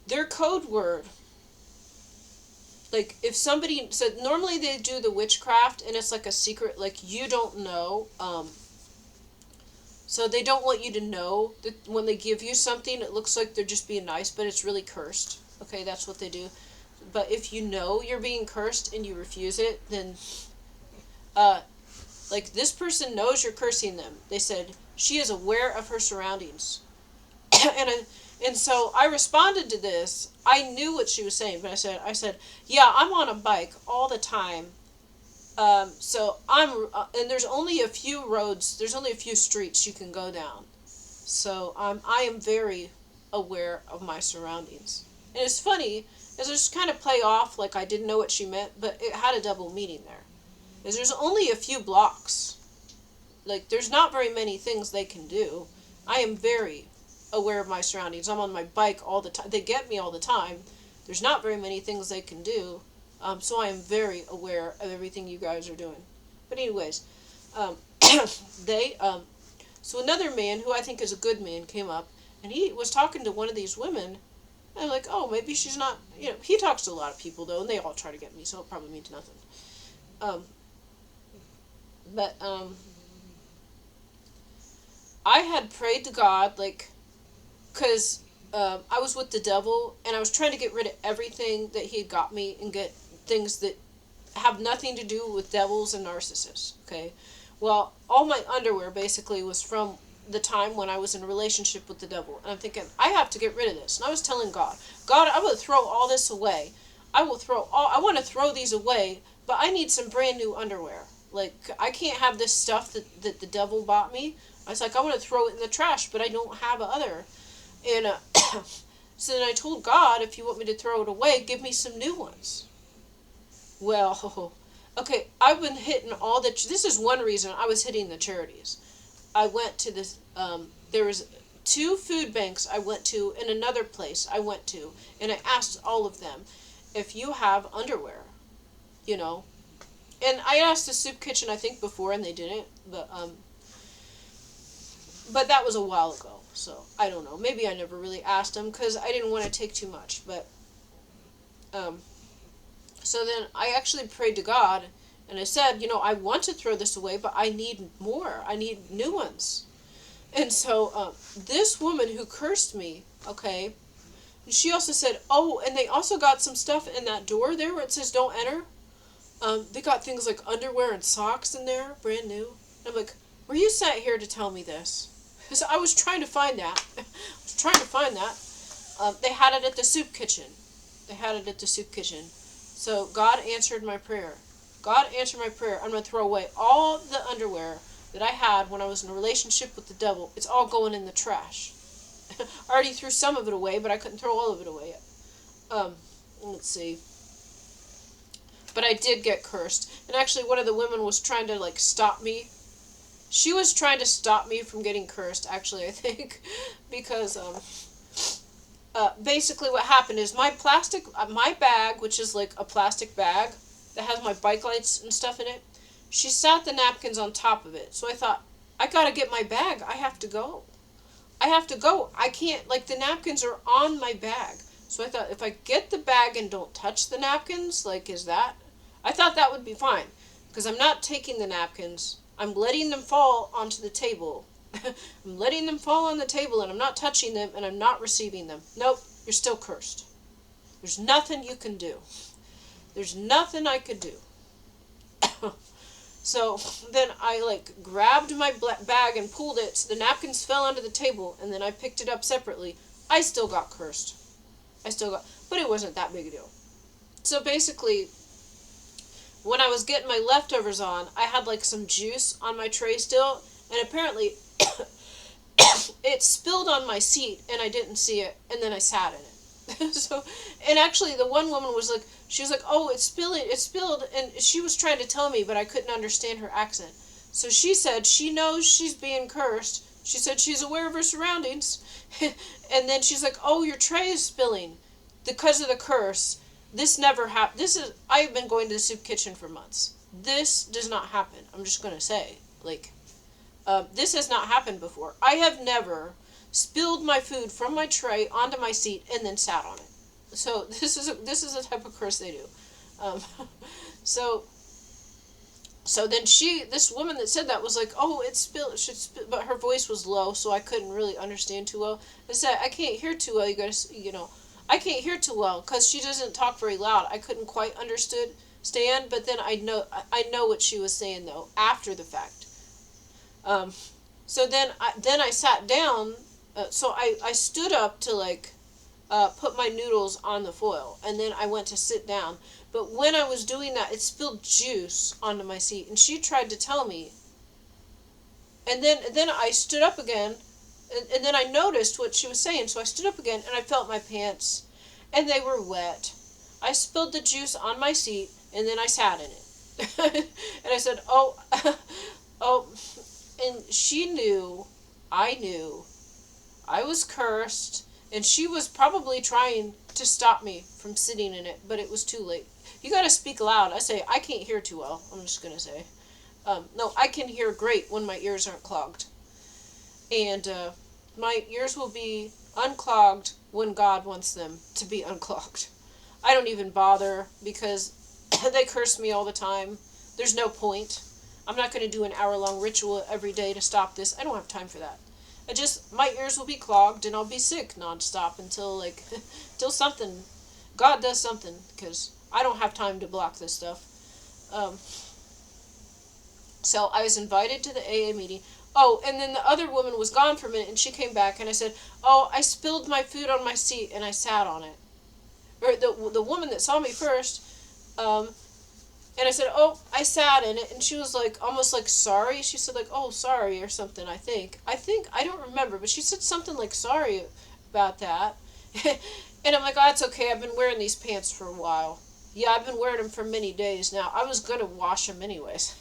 their code word, like if somebody said, normally they do the witchcraft and it's like a secret, like you don't know, so they don't want you to know that when they give you something, it looks like they're just being nice, but it's really cursed. Okay, that's what they do. But if you know you're being cursed and you refuse it, then, like this person knows you're cursing them. They said, she is aware of her surroundings. and so I responded to this. I knew what she was saying, but I said, yeah, I'm on a bike all the time. So and there's only a few roads, there's only a few streets you can go down. So I am very aware of my surroundings. And it's funny, is just kind of play off like I didn't know what she meant, but it had a double meaning there. Is there's only a few blocks. Like, there's not very many things they can do. I am very aware of my surroundings. I'm on my bike all the time. They get me all the time. There's not very many things they can do. So I am very aware of everything you guys are doing. But anyways, so another man, who I think is a good man, came up, and he was talking to one of these women, and I'm like, oh, maybe she's not, he talks to a lot of people, though, and they all try to get me, so it probably means nothing. But I had prayed to God, like, because I was with the devil and I was trying to get rid of everything that he had got me and get things that have nothing to do with devils and narcissists. Okay, well, all my underwear basically was from the time when I was in a relationship with the devil, and I'm thinking I have to get rid of this. And I was telling God, God, I will throw all this away. I will throw all. I want to throw these away, but I need some brand new underwear. Like, I can't have this stuff that the devil bought me. I was like, I want to throw it in the trash, but I don't have other. And so then I told God, if you want me to throw it away, give me some new ones. Well, okay, I've been hitting all the. This is one reason I was hitting the charities. I went to this. There was two food banks I went to, and another place I went to, and I asked all of them if you have underwear, you know. And I asked the soup kitchen, I think, before, and they didn't. But that was a while ago, so I don't know. Maybe I never really asked them because I didn't want to take too much. But so then I actually prayed to God, and I said, you know, I want to throw this away, but I need more. I need new ones. And so this woman who cursed me, okay, she also said, oh, and they also got some stuff in that door there where it says don't enter. They got things like underwear and socks in there, brand new. And I'm like, were you sent here to tell me this? Because I was trying to find that. They had it at the soup kitchen. So God answered my prayer. I'm going to throw away all the underwear that I had when I was in a relationship with the devil. It's all going in the trash. I already threw some of it away, but I couldn't throw all of it away yet. Let's see. But I did get cursed. And actually one of the women was trying to, like, stop me. She was trying to stop me from getting cursed, actually, I think. Because, basically what happened is my bag, which is like a plastic bag that has my bike lights and stuff in it, she sat the napkins on top of it. So I thought, I gotta get my bag. I have to go. I can't, like, the napkins are on my bag. So I thought, if I get the bag and don't touch the napkins, like, I thought that would be fine. Because I'm not taking the napkins. I'm letting them fall onto the table. I'm letting them fall on the table, and I'm not touching them, and I'm not receiving them. Nope, you're still cursed. There's nothing you can do. There's nothing I could do. So then I, like, grabbed my bag and pulled it, so the napkins fell onto the table, and then I picked it up separately. I still got cursed. But it wasn't that big a deal. So basically, when I was getting my leftovers on, I had, like, some juice on my tray still, and apparently it spilled on my seat, and I didn't see it, and then I sat in it. So, and actually the one woman was like, she was like, oh, it spilled, and she was trying to tell me, but I couldn't understand her accent. So she said she knows she's being cursed. She said she's aware of her surroundings. And then she's like, oh, your tray is spilling because of the curse. This never happened. I've been going to the soup kitchen for months. This does not happen. I'm just going to say, like, this has not happened before. I have never spilled my food from my tray onto my seat and then sat on it. So this is a type of curse they do. So then this woman that said that was like, oh, it should spill, but her voice was low, so I couldn't really understand too well. I said, I can't hear too well. I can't hear too well because she doesn't talk very loud. I couldn't quite understand, but then I know what she was saying though after the fact. So then I sat down. So I stood up to, like, put my noodles on the foil, and then I went to sit down. But when I was doing that, it spilled juice onto my seat, and she tried to tell me. And then I stood up again, and then I noticed what she was saying, so I stood up again, and I felt my pants, and they were wet. I spilled the juice on my seat, and then I sat in it. And I said, oh, oh, and she knew, I knew, I was cursed, and she was probably trying to stop me from sitting in it, but it was too late. You gotta speak loud. I say, I can't hear too well, I'm just gonna say. No, I can hear great when my ears aren't clogged. And my ears will be unclogged when God wants them to be unclogged. I don't even bother because they curse me all the time. There's no point. I'm not going to do an hour-long ritual every day to stop this. I don't have time for that. My ears will be clogged and I'll be sick nonstop until, like, until something, God does something, because I don't have time to block this stuff. Um, so I was invited to the AA meeting. Oh, and then the other woman was gone for a minute, and she came back, and I said, oh, I spilled my food on my seat, and I sat on it. Or the woman that saw me first, um, and I said, oh, I sat in it, and she was like, almost like, sorry. She said, like, oh, sorry, or something, I think. I don't remember, but she said something like, sorry about that. And I'm like, oh, it's okay, I've been wearing these pants for a while. Yeah, I've been wearing them for many days now. I was going to wash them anyways.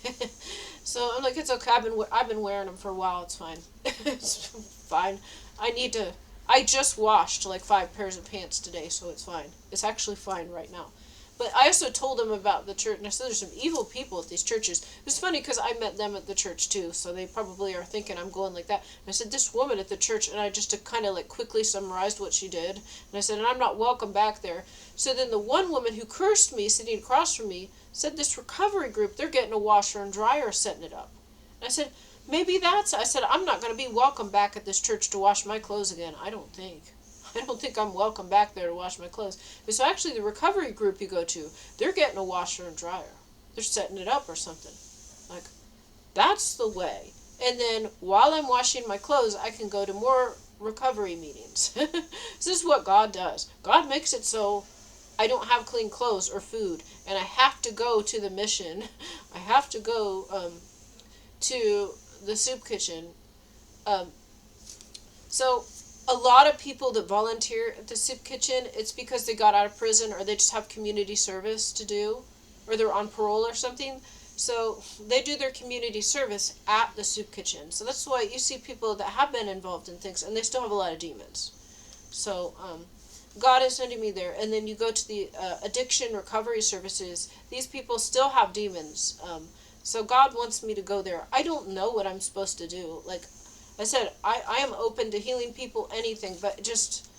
So I'm like, it's okay, I've been wearing them for a while, it's fine. It's fine. I just washed like 5 pairs of pants today, so it's fine. It's actually fine right now. But I also told them about the church, and I said there's some evil people at these churches. It was funny because I met them at the church too, so they probably are thinking I'm going like that. And I said, this woman at the church, and I just kind of like quickly summarized what she did. And I said, and I'm not welcome back there. So then the one woman who cursed me, sitting across from me, said this recovery group, they're getting a washer and dryer setting it up. And I said, I said, I'm not going to be welcome back at this church to wash my clothes again. I don't think I'm welcome back there to wash my clothes. So actually the recovery group you go to, they're getting a washer and dryer. They're setting it up or something. Like, that's the way. And then while I'm washing my clothes, I can go to more recovery meetings. This is what God does. God makes it so I don't have clean clothes or food, and I have to go to the mission. I have to go to the soup kitchen. So a lot of people that volunteer at the soup kitchen, it's because they got out of prison or they just have community service to do, or they're on parole or something. So they do their community service at the soup kitchen. So that's why you see people that have been involved in things and they still have a lot of demons. So God is sending me there. And then you go to the addiction recovery services. These people still have demons. So God wants me to go there. I don't know what I'm supposed to do. Like I said, I am open to healing people, anything, but just,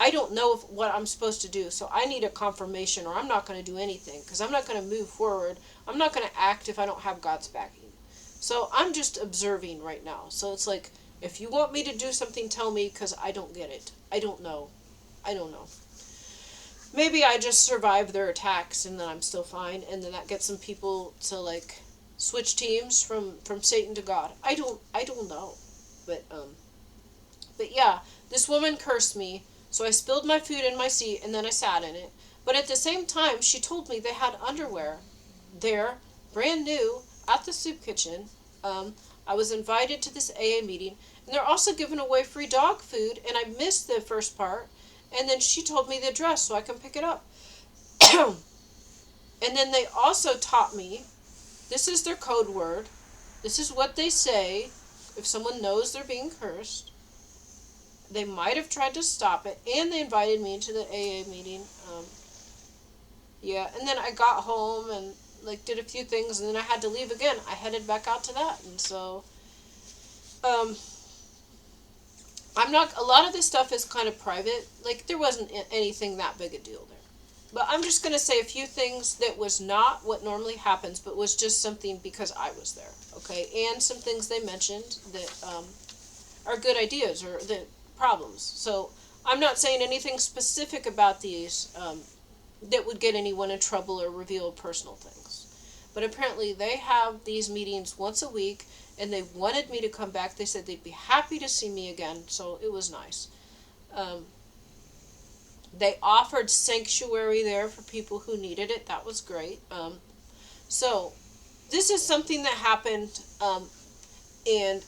I don't know what I'm supposed to do. So I need a confirmation or I'm not going to do anything because I'm not going to move forward. I'm not going to act if I don't have God's backing. So I'm just observing right now. So it's like, if you want me to do something, tell me, because I don't get it. I don't know. Maybe I just survive their attacks and then I'm still fine, and then that gets some people to like switch teams from Satan to God. I don't know. But yeah, this woman cursed me, so I spilled my food in my seat and then I sat in it. But at the same time, she told me they had underwear there, brand new, at the soup kitchen. I was invited to this AA meeting, and they're also giving away free dog food, and I missed the first part, and then she told me the address so I can pick it up. And then they also taught me, this is their code word, this is what they say if someone knows they're being cursed. They might have tried to stop it, and they invited me to the AA meeting. Yeah, and then I got home and like did a few things, and then I had to leave again. I headed back out to that, and so I'm not. A lot of this stuff is kind of private. Like there wasn't anything that big a deal there, but I'm just gonna say a few things that was not what normally happens, but was just something because I was there. Okay, and some things they mentioned that are good ideas or the problems. So I'm not saying anything specific about these that would get anyone in trouble or reveal personal things. But apparently they have these meetings once a week, and they wanted me to come back. They said they'd be happy to see me again, so it was nice. They offered sanctuary there for people who needed it. That was great. So this is something that happened, and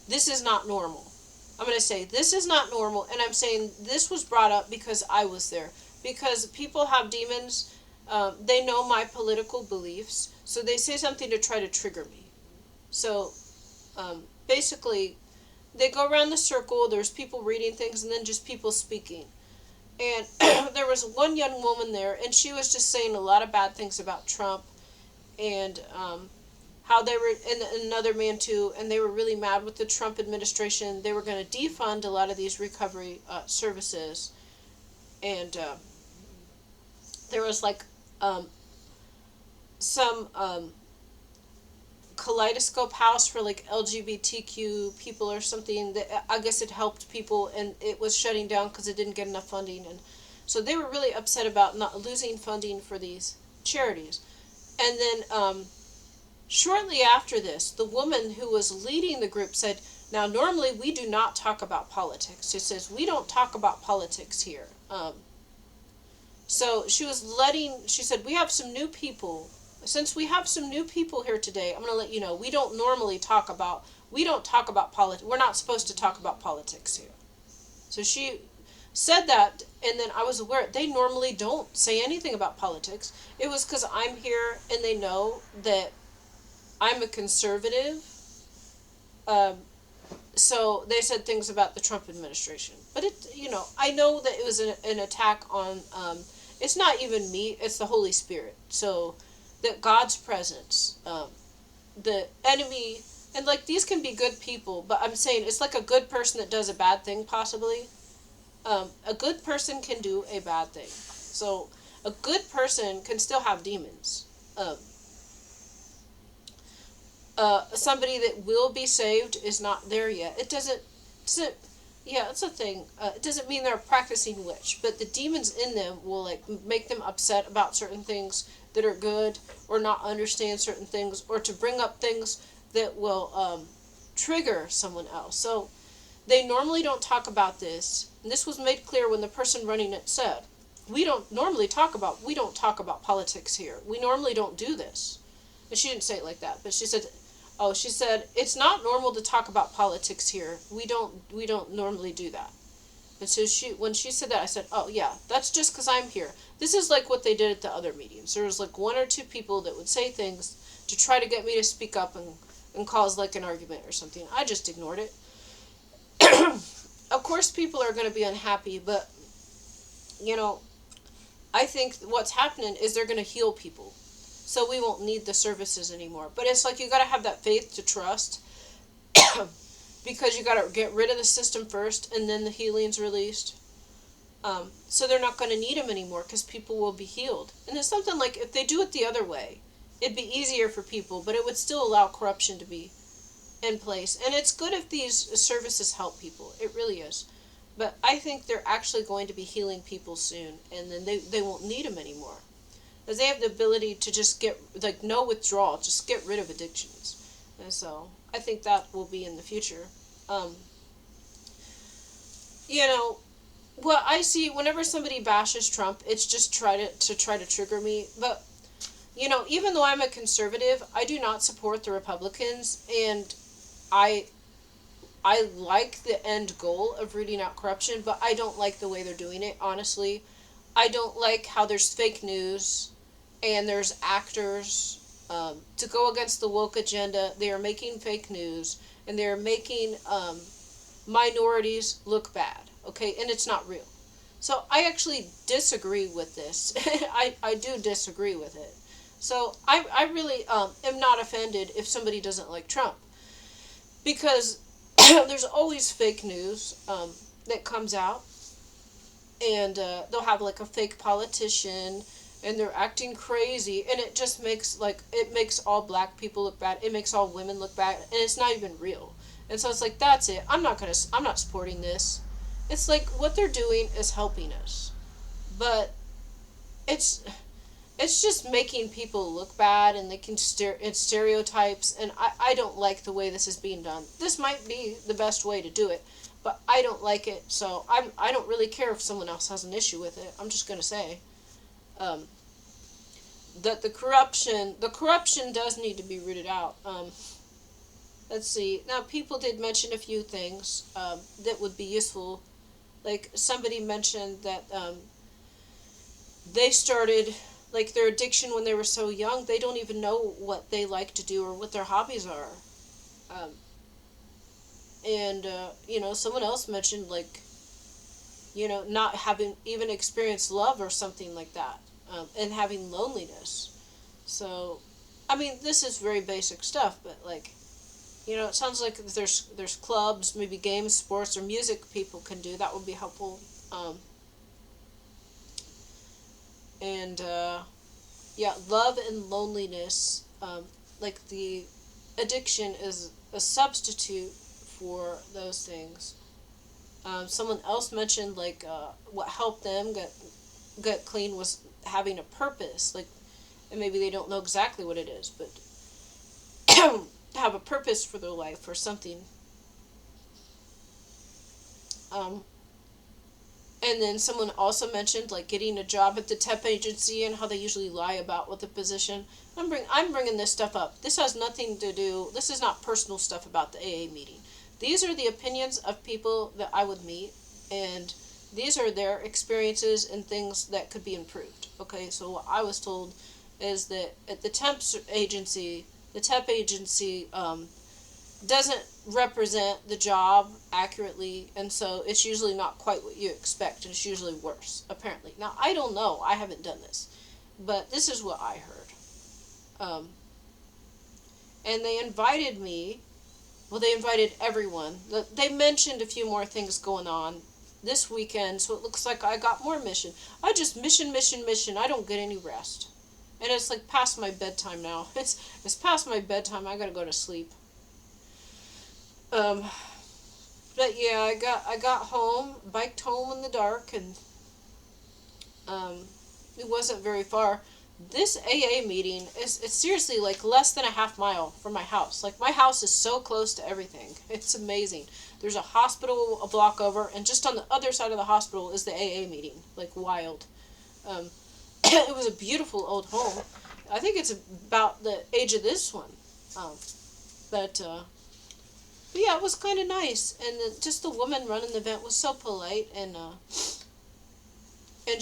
this is not normal. I'm going to say this is not normal, and I'm saying this was brought up because I was there. Because people have demons, they know my political beliefs, so they say something to try to trigger me. So basically, they go around the circle, there's people reading things, and then just people speaking. And there was one young woman there, and she was just saying a lot of bad things about Trump, and how they were, and another man too, and they were really mad with the Trump administration. They were going to defund a lot of these recovery services, and there was like some kaleidoscope house for like LGBTQ people or something. That I guess it helped people, and it was shutting down because it didn't get enough funding, and so they were really upset about not losing funding for these charities. And then shortly after this, the woman who was leading the group said, "Now normally we do not talk about politics." She says, "We don't talk about politics here." So she said, "We have some new people. Since we have some new people here today, I'm going to let you know, we don't talk about politics. We're not supposed to talk about politics here." So she said that, and then I was aware they normally don't say anything about politics. It was because I'm here and they know that I'm a conservative. Um, so they said things about the Trump administration. But I know that it was an attack on, it's not even me, it's the Holy Spirit. So that God's presence, the enemy, and like these can be good people, but I'm saying it's like a good person that does a bad thing possibly. A good person can do a bad thing. So a good person can still have demons. Somebody that will be saved is not there yet. It doesn't, yeah, it's a thing. It doesn't mean they're practicing witch, but the demons in them will like make them upset about certain things that are good, or not understand certain things, or to bring up things that will trigger someone else. So they normally don't talk about this, and this was made clear when the person running it said, we don't talk about politics here. We normally don't do this." And she didn't say it like that, but she said, "It's not normal to talk about politics here. We don't normally do that." And so when she said that, I said, "Oh yeah, that's just because I'm here." This is like what they did at the other meetings. There was like one or two people that would say things to try to get me to speak up and cause like an argument or something. I just ignored it. Of course people are going to be unhappy, but I think what's happening is they're going to heal people. So we won't need the services anymore. But it's like you got to have that faith to trust because you got to get rid of the system first and then the healing's released. So they're not going to need them anymore because people will be healed. And it's something like if they do it the other way, it'd be easier for people, but it would still allow corruption to be in place. And it's good if these services help people. It really is. But I think they're actually going to be healing people soon, and then they won't need them anymore. Because they have the ability to just get, like, no withdrawal, just get rid of addictions. And so I think that will be in the future. What I see whenever somebody bashes Trump, it's just try to trigger me. But even though I'm a conservative, I do not support the Republicans, and I like the end goal of rooting out corruption, but I don't like the way they're doing it, honestly. I don't like how there's fake news and there's actors to go against the woke agenda. They are making fake news, and they're making minorities look bad, okay? And it's not real. So I actually disagree with this. I do disagree with it. So I really am not offended if somebody doesn't like Trump. Because there's always fake news that comes out. And they'll have like a fake politician, and they're acting crazy, and it just makes all black people look bad. It makes all women look bad, and it's not even real. And so it's like, that's it. I'm not supporting this. It's like what they're doing is helping us, but it's just making people look bad, and they can it's stereotypes, and I don't like the way this is being done. This might be the best way to do it, but I don't like it, so I don't really care if someone else has an issue with it. I'm just going to say that the corruption does need to be rooted out. Let's see. Now, people did mention a few things that would be useful. Like, somebody mentioned that they started, like, their addiction when they were so young. They don't even know what they like to do or what their hobbies are. Someone else mentioned, like, not having even experienced love or something like that, and having loneliness. So, I mean, this is very basic stuff, but, like, it sounds like there's clubs, maybe games, sports, or music people can do. That would be helpful. Love and loneliness, like the addiction is a substitute for those things. Someone else mentioned like what helped them get clean was having a purpose, like, and maybe they don't know exactly what it is, but have a purpose for their life or something. Um, and then someone also mentioned like getting a job at the temp agency and how they usually lie about what the position. I'm bringing this stuff up. This has nothing to do. This is not personal stuff about the AA meeting. These are the opinions of people that I would meet, and these are their experiences and things that could be improved. Okay, so what I was told is that at the temp agency doesn't represent the job accurately, and so it's usually not quite what you expect, and it's usually worse, apparently. Now, I don't know. I haven't done this, but this is what I heard. And they invited me. Well, they invited everyone. They mentioned a few more things going on this weekend, so it looks like I got more mission. I just mission. I don't get any rest. And it's like past my bedtime now. It's past my bedtime. I gotta go to sleep. But yeah, I got home, biked home in the dark, and it wasn't very far. This AA meeting it's seriously like less than a half mile from my house. Like, my house is so close to everything. It's amazing. There's a hospital a block over, and just on the other side of the hospital is the AA meeting. Like, wild. It was a beautiful old home. I think it's about the age of this one. But yeah, it was kind of nice. And just the woman running the event was so polite, and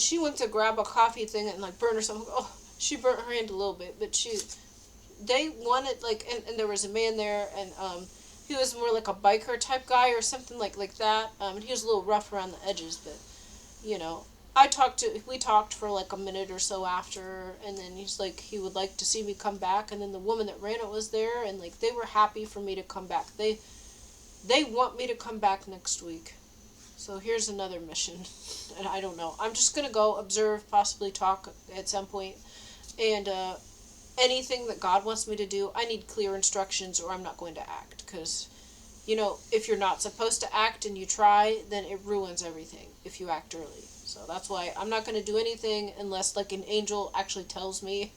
she went to grab a coffee thing and like burn or something. Oh, she burnt her hand a little bit, but they wanted like, and there was a man there, and he was more like a biker type guy or something like that. He was a little rough around the edges, but you know, we talked for like a minute or so after, and then he's like, he would like to see me come back, and then the woman that ran it was there, and like, they were happy for me to come back. They want me to come back next week. So here's another mission, and I don't know. I'm just going to go observe, possibly talk at some point, and anything that God wants me to do, I need clear instructions or I'm not going to act, because, you know, if you're not supposed to act and you try, then it ruins everything if you act early. So that's why I'm not going to do anything unless, like, an angel actually tells me.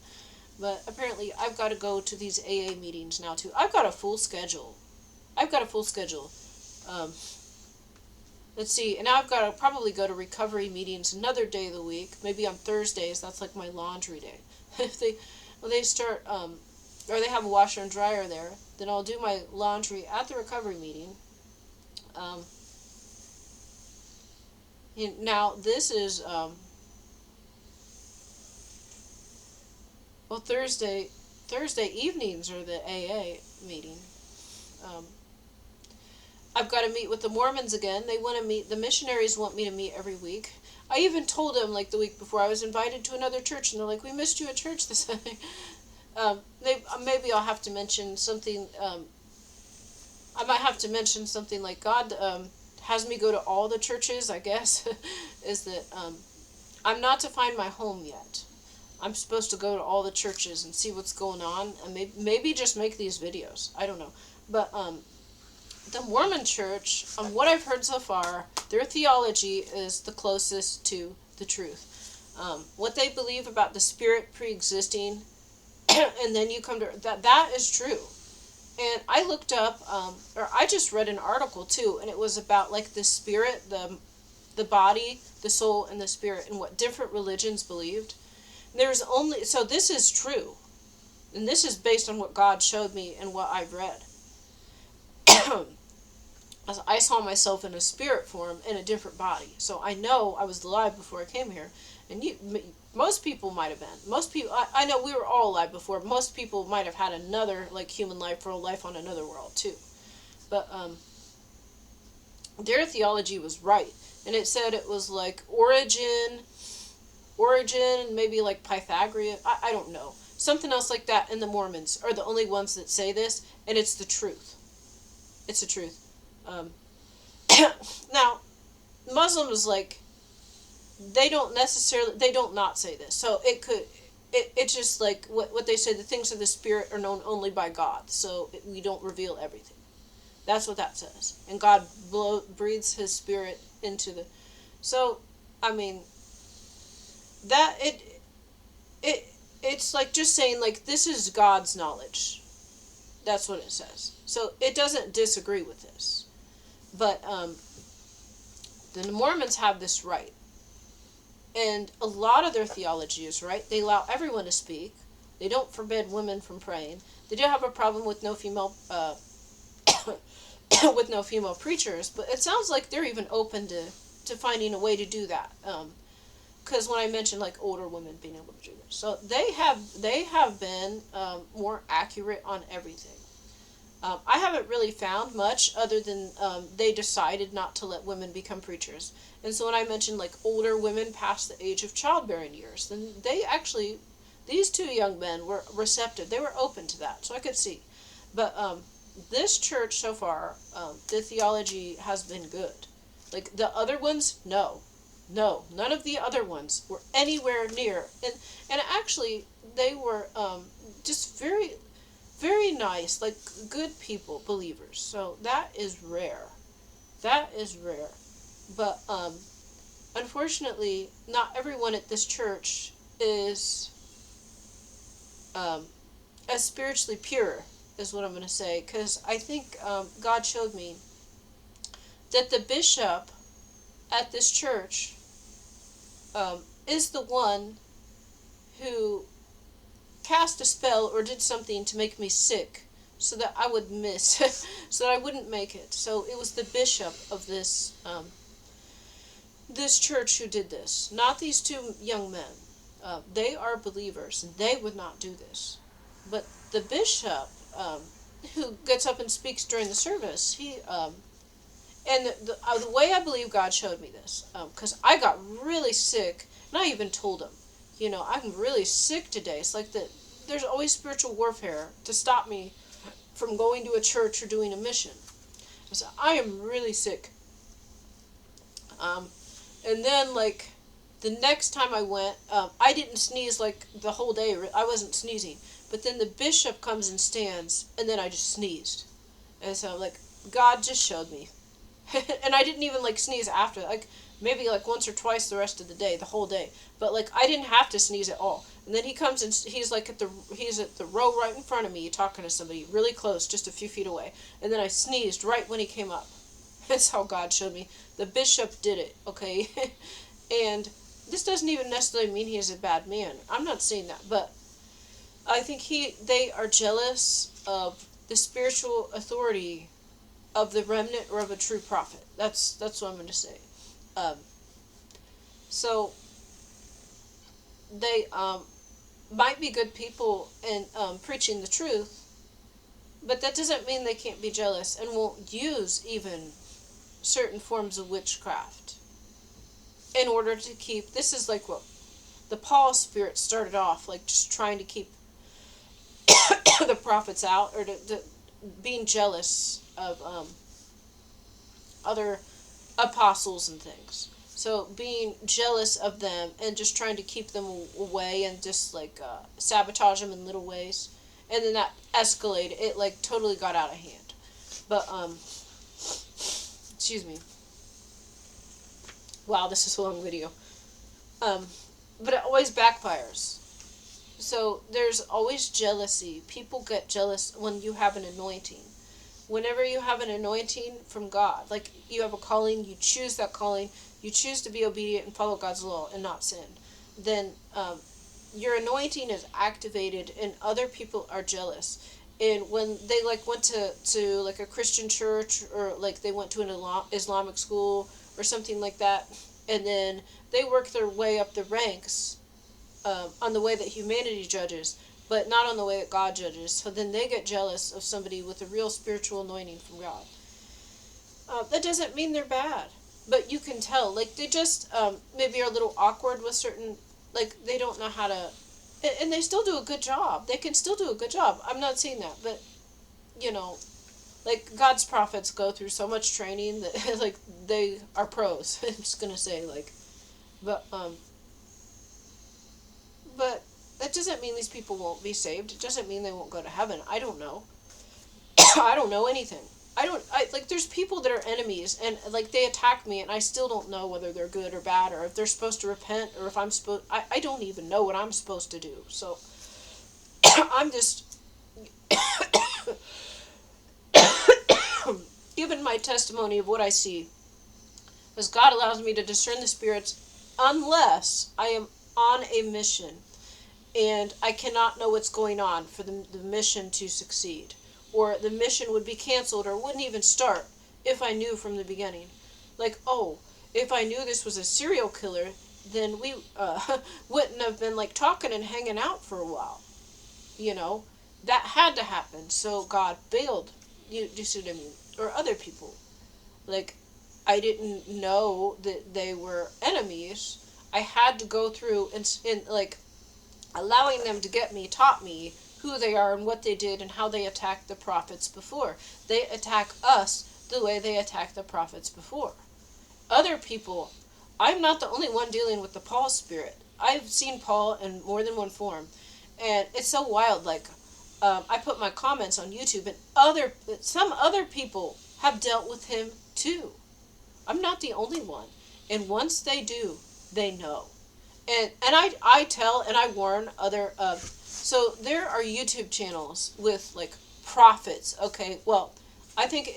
But apparently I've got to go to these AA meetings now, too. I've got a full schedule. Let's see, and now I've got to probably go to recovery meetings another day of the week, maybe on Thursdays. That's like my laundry day. If they start, or they have a washer and dryer there, then I'll do my laundry at the recovery meeting. Now this is, well, Thursday evenings are the AA meeting. I've got to meet with the Mormons again. They want to meet. The missionaries want me to meet every week. I even told them, like, the week before, I was invited to another church, and they're like, we missed you at church this Sunday. Maybe I'll have to mention something. I might have to mention something like God has me go to all the churches, I guess, is that I'm not to find my home yet. I'm supposed to go to all the churches and see what's going on, and maybe just make these videos. I don't know. But the Mormon Church, on what I've heard so far, their theology is the closest to the truth. What they believe about the spirit pre-existing, and then you come to that is true. And I looked up, or I just read an article too, and it was about like the spirit, the body, the soul, and the spirit, and what different religions believed. So this is true, and this is based on what God showed me and what I've read. I saw myself in a spirit form in a different body. So I know I was alive before I came here. And most people might have been. Most people, I know we were all alive before. Most people might have had another, like, human life or a life on another world, too. But, their theology was right. And it said it was, like, origin, maybe, like, Pythagorean. I don't know. Something else like that. And the Mormons are the only ones that say this. And it's the truth. It's the truth. Now, Muslims, like, they don't not say this. So it's just like what they say, the things of the spirit are known only by God, so we don't reveal everything. That's what that says. And God breathes his spirit into the, so I mean, that it it's like just saying like this is God's knowledge. That's what it says. So it doesn't disagree with this. But the Mormons have this right. And a lot of their theology is right. They allow everyone to speak. They don't forbid women from praying. They do have a problem with no female with no female preachers, but it sounds like they're even open to finding a way to do that. Because when I mentioned like older women being able to do this, so they have been more accurate on everything. I haven't really found much other than they decided not to let women become preachers. And so when I mentioned like older women past the age of childbearing years, then they actually, these two young men were receptive. They were open to that, so I could see. But this church so far, the theology has been good. Like the other ones, no, none of the other ones were anywhere near. And actually, they were just very, very nice, like good people, believers. So that is rare. That is rare. But unfortunately, not everyone at this church is as spiritually pure, is what I'm going to say. Because I think God showed me that the bishop at this church is the one who cast a spell or did something to make me sick so that I would miss, so that I wouldn't make it. So it was the bishop of this this church who did this, not these two young men. They are believers, and they would not do this. But the bishop, who gets up and speaks during the service, he and the way I believe God showed me this, because I got really sick, and I even told him, I'm really sick today. It's like that. There's always spiritual warfare to stop me from going to a church or doing a mission. So I am really sick. And then like the next time I went, I didn't sneeze like the whole day. I wasn't sneezing. But then the bishop comes and stands, and then I just sneezed. And so like God just showed me. And I didn't even like sneeze after, like maybe like once or twice the rest of the day, the whole day. But like I didn't have to sneeze at all. And then he comes and he's at the row right in front of me, talking to somebody really close, just a few feet away. And then I sneezed right when he came up. That's how God showed me. The bishop did it, okay? And this doesn't even necessarily mean he is a bad man. I'm not saying that, but I think they are jealous of the spiritual authority of the remnant or of a true prophet. That's what I'm going to say. So they might be good people in preaching the truth, but that doesn't mean they can't be jealous and won't use even certain forms of witchcraft in order to keep. This is like what the Paul spirit started off, like just trying to keep the prophets out, or to being jealous of other apostles and things. So being jealous of them and just trying to keep them away and just like sabotage them in little ways. And then that escalated. It like totally got out of hand. But excuse me. Wow, this is a long video. But it always backfires. So there's always jealousy. People get jealous when you have an anointing. Whenever you have an anointing from God, like you have a calling, you choose that calling, you choose to be obedient and follow God's law and not sin, then your anointing is activated and other people are jealous. And when they like went to like a Christian church, or like they went to an Islamic school or something like that, and then they work their way up the ranks on the way that humanity judges, but not on the way that God judges. So then they get jealous of somebody with a real spiritual anointing from God. That doesn't mean they're bad, but you can tell. Like they just maybe are a little awkward with certain, like they don't know how to, and they still do a good job. They can still do a good job. I'm not saying that, but like God's prophets go through so much training that like they are pros. I'm just gonna say like, but That doesn't mean these people won't be saved. It doesn't mean they won't go to heaven. I don't know. I don't know anything. There's people that are enemies, and, like, they attack me, and I still don't know whether they're good or bad, or if they're supposed to repent, or if I don't even know what I'm supposed to do. So, I'm just giving my testimony of what I see. Because God allows me to discern the spirits unless I am on a mission, and I cannot know what's going on for the mission to succeed. Or the mission would be canceled or wouldn't even start if I knew from the beginning. Like, oh, if I knew this was a serial killer, then we wouldn't have been, like, talking and hanging out for a while. You know? That had to happen, so God bailed. You see what I mean? Or other people. Like, I didn't know that they were enemies. I had to go through and like, allowing them to get me taught me who they are and what they did and how they attacked the prophets before. They attack us the way they attacked the prophets before. Other people, I'm not the only one dealing with the Paul spirit. I've seen Paul in more than one form, and it's so wild. Like, I put my comments on YouTube, and some other people have dealt with him too. I'm not the only one, and once they do, they know. And I tell and I warn other so there are YouTube channels with, like, prophets. Okay, well, I think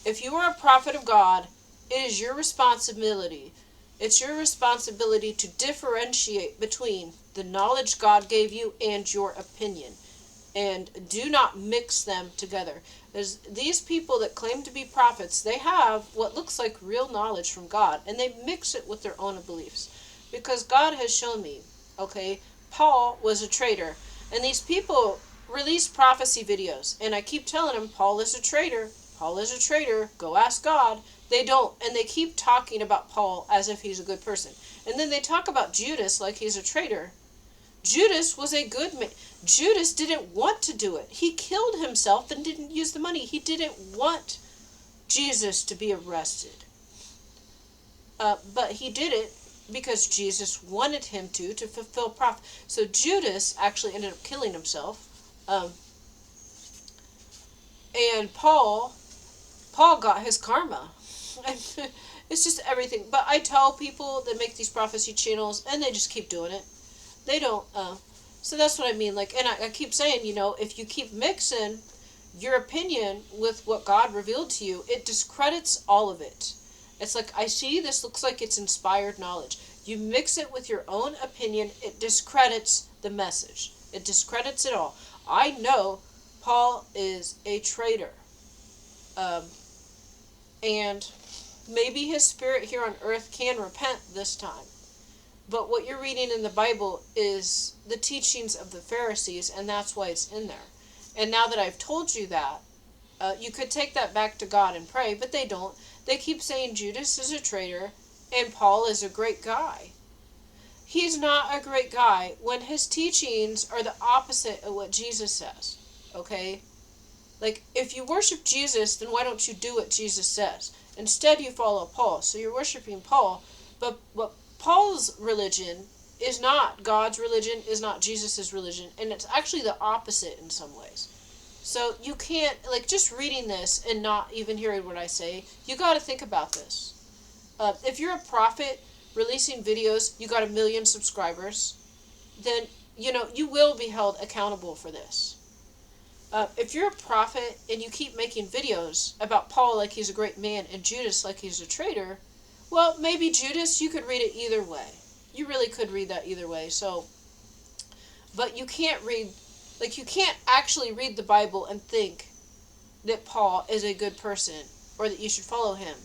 if you are a prophet of God, it is your responsibility. It's your responsibility to differentiate between the knowledge God gave you and your opinion. And do not mix them together. There's these people that claim to be prophets, they have what looks like real knowledge from God, and they mix it with their own beliefs. Because God has shown me, okay, Paul was a traitor. And these people release prophecy videos. And I keep telling them, Paul is a traitor. Paul is a traitor. Go ask God. They don't. And they keep talking about Paul as if he's a good person. And then they talk about Judas like he's a traitor. Judas was a good man. Judas didn't want to do it. He killed himself and didn't use the money. He didn't want Jesus to be arrested. But he did it because Jesus wanted him to fulfill prophecy. So Judas actually ended up killing himself. And Paul got his karma. It's just everything. But I tell people that make these prophecy channels, and they just keep doing it. They don't, so that's what I mean. Like, and I keep saying, you know, if you keep mixing your opinion with what God revealed to you, it discredits all of it. It's like, I see this looks like it's inspired knowledge. You mix it with your own opinion, it discredits the message. It discredits it all. I know Paul is a traitor. And maybe his spirit here on earth can repent this time. But what you're reading in the Bible is the teachings of the Pharisees, and that's why it's in there. And now that I've told you that, you could take that back to God and pray, but they don't. They keep saying Judas is a traitor and Paul is a great guy. He's not a great guy when his teachings are the opposite of what Jesus says. Okay? Like, if you worship Jesus, then why don't you do what Jesus says? Instead, you follow Paul. So you're worshiping Paul, but Paul's religion is not God's religion, is not Jesus' religion, and it's actually the opposite in some ways. So you can't, like, just reading this and not even hearing what I say, you got to think about this. If you're a prophet releasing videos, you got 1 million subscribers, then, you know, you will be held accountable for this. If you're a prophet and you keep making videos about Paul like he's a great man and Judas like he's a traitor, well, maybe Judas, you could read it either way. You really could read that either way. So, but you can't read, like, you can't actually read the Bible and think that Paul is a good person or that you should follow him,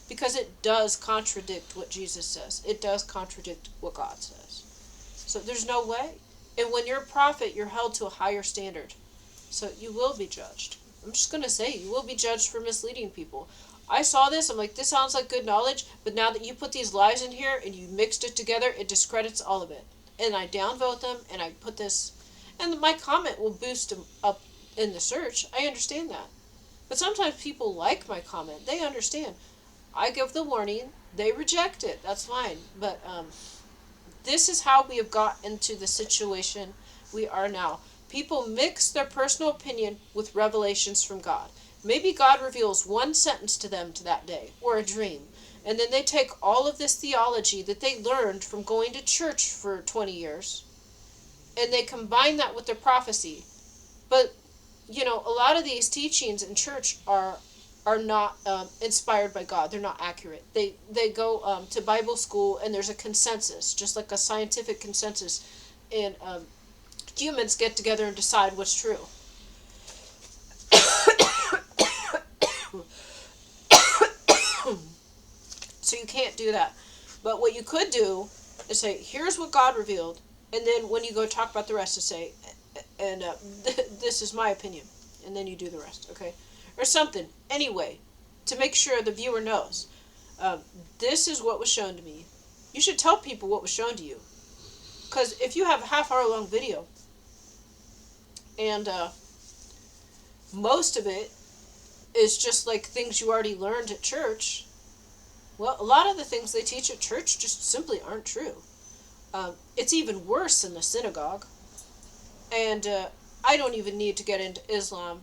because it does contradict what Jesus says. It does contradict what God says. So there's no way. And when you're a prophet, you're held to a higher standard. So you will be judged. I'm just going to say, you will be judged for misleading people. I saw this, I'm like, this sounds like good knowledge, but now that you put these lies in here and you mixed it together, it discredits all of it. And I downvote them, and I put this, and my comment will boost them up in the search. I understand that. But sometimes people like my comment. They understand. I give the warning, they reject it. That's fine. But This is how we have got into the situation we are now. People mix their personal opinion with revelations from God. Maybe God reveals one sentence to them to that day, or a dream, and then they take all of this theology that they learned from going to church for 20 years, and they combine that with their prophecy. But, a lot of these teachings in church are not inspired by God. They're not accurate. They go to Bible school, and there's a consensus, just like a scientific consensus, and humans get together and decide what's true. So you can't do that. But what you could do is say, here's what God revealed, and then when you go talk about the rest, to say, and this is my opinion, and then you do the rest, okay? Or something, anyway, to make sure the viewer knows. This is what was shown to me. You should tell people what was shown to you. Because if you have a half-hour long video, and most of it is just like things you already learned at church, well, a lot of the things they teach at church just simply aren't true. It's even worse in the synagogue. And I don't even need to get into Islam.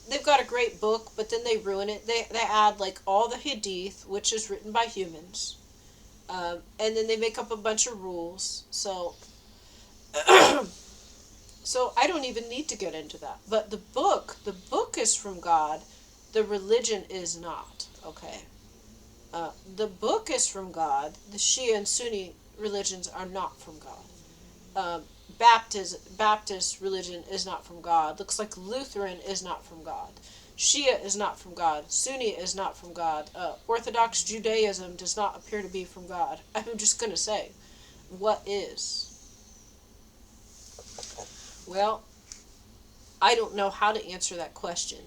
They've got a great book, but then they ruin it. They add like all the hadith, which is written by humans. And then they make up a bunch of rules. So so I don't even need to get into that. But the book is from God. The religion is not, okay? The book is from God. The Shia and Sunni religions are not from God. Baptist religion is not from God. Looks like Lutheran is not from God. Shia is not from God. Sunni is not from God. Orthodox Judaism does not appear to be from God. I'm just going to say, what is? Well, I don't know how to answer that question.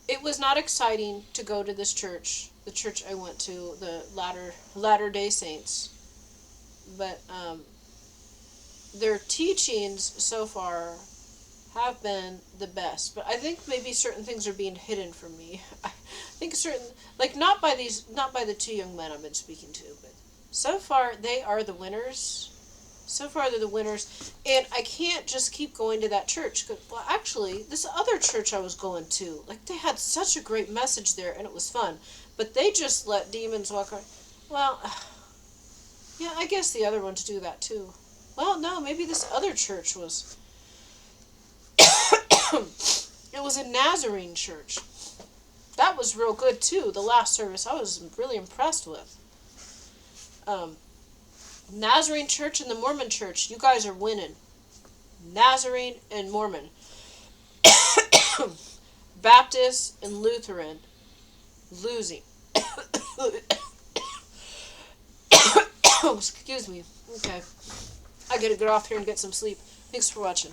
It was not exciting to go to this church, the church I went to, the Latter-day Saints. But their teachings so far have been the best. But I think maybe certain things are being hidden from me. I think not by the two young men I've been speaking to, but so far they are the winners. So far they're the winners, and I can't just keep going to that church. Well, actually, this other church I was going to, like, they had such a great message there, and it was fun. But they just let demons walk around. Well, yeah, I guess the other ones do that too. Well, no, maybe this other church was... It was a Nazarene church. That was real good too. The last service I was really impressed with. Nazarene church and the Mormon church, you guys are winning. Nazarene and Mormon. Baptist and Lutheran, losing. Excuse me. Okay. I gotta get off here and get some sleep. Thanks for watching.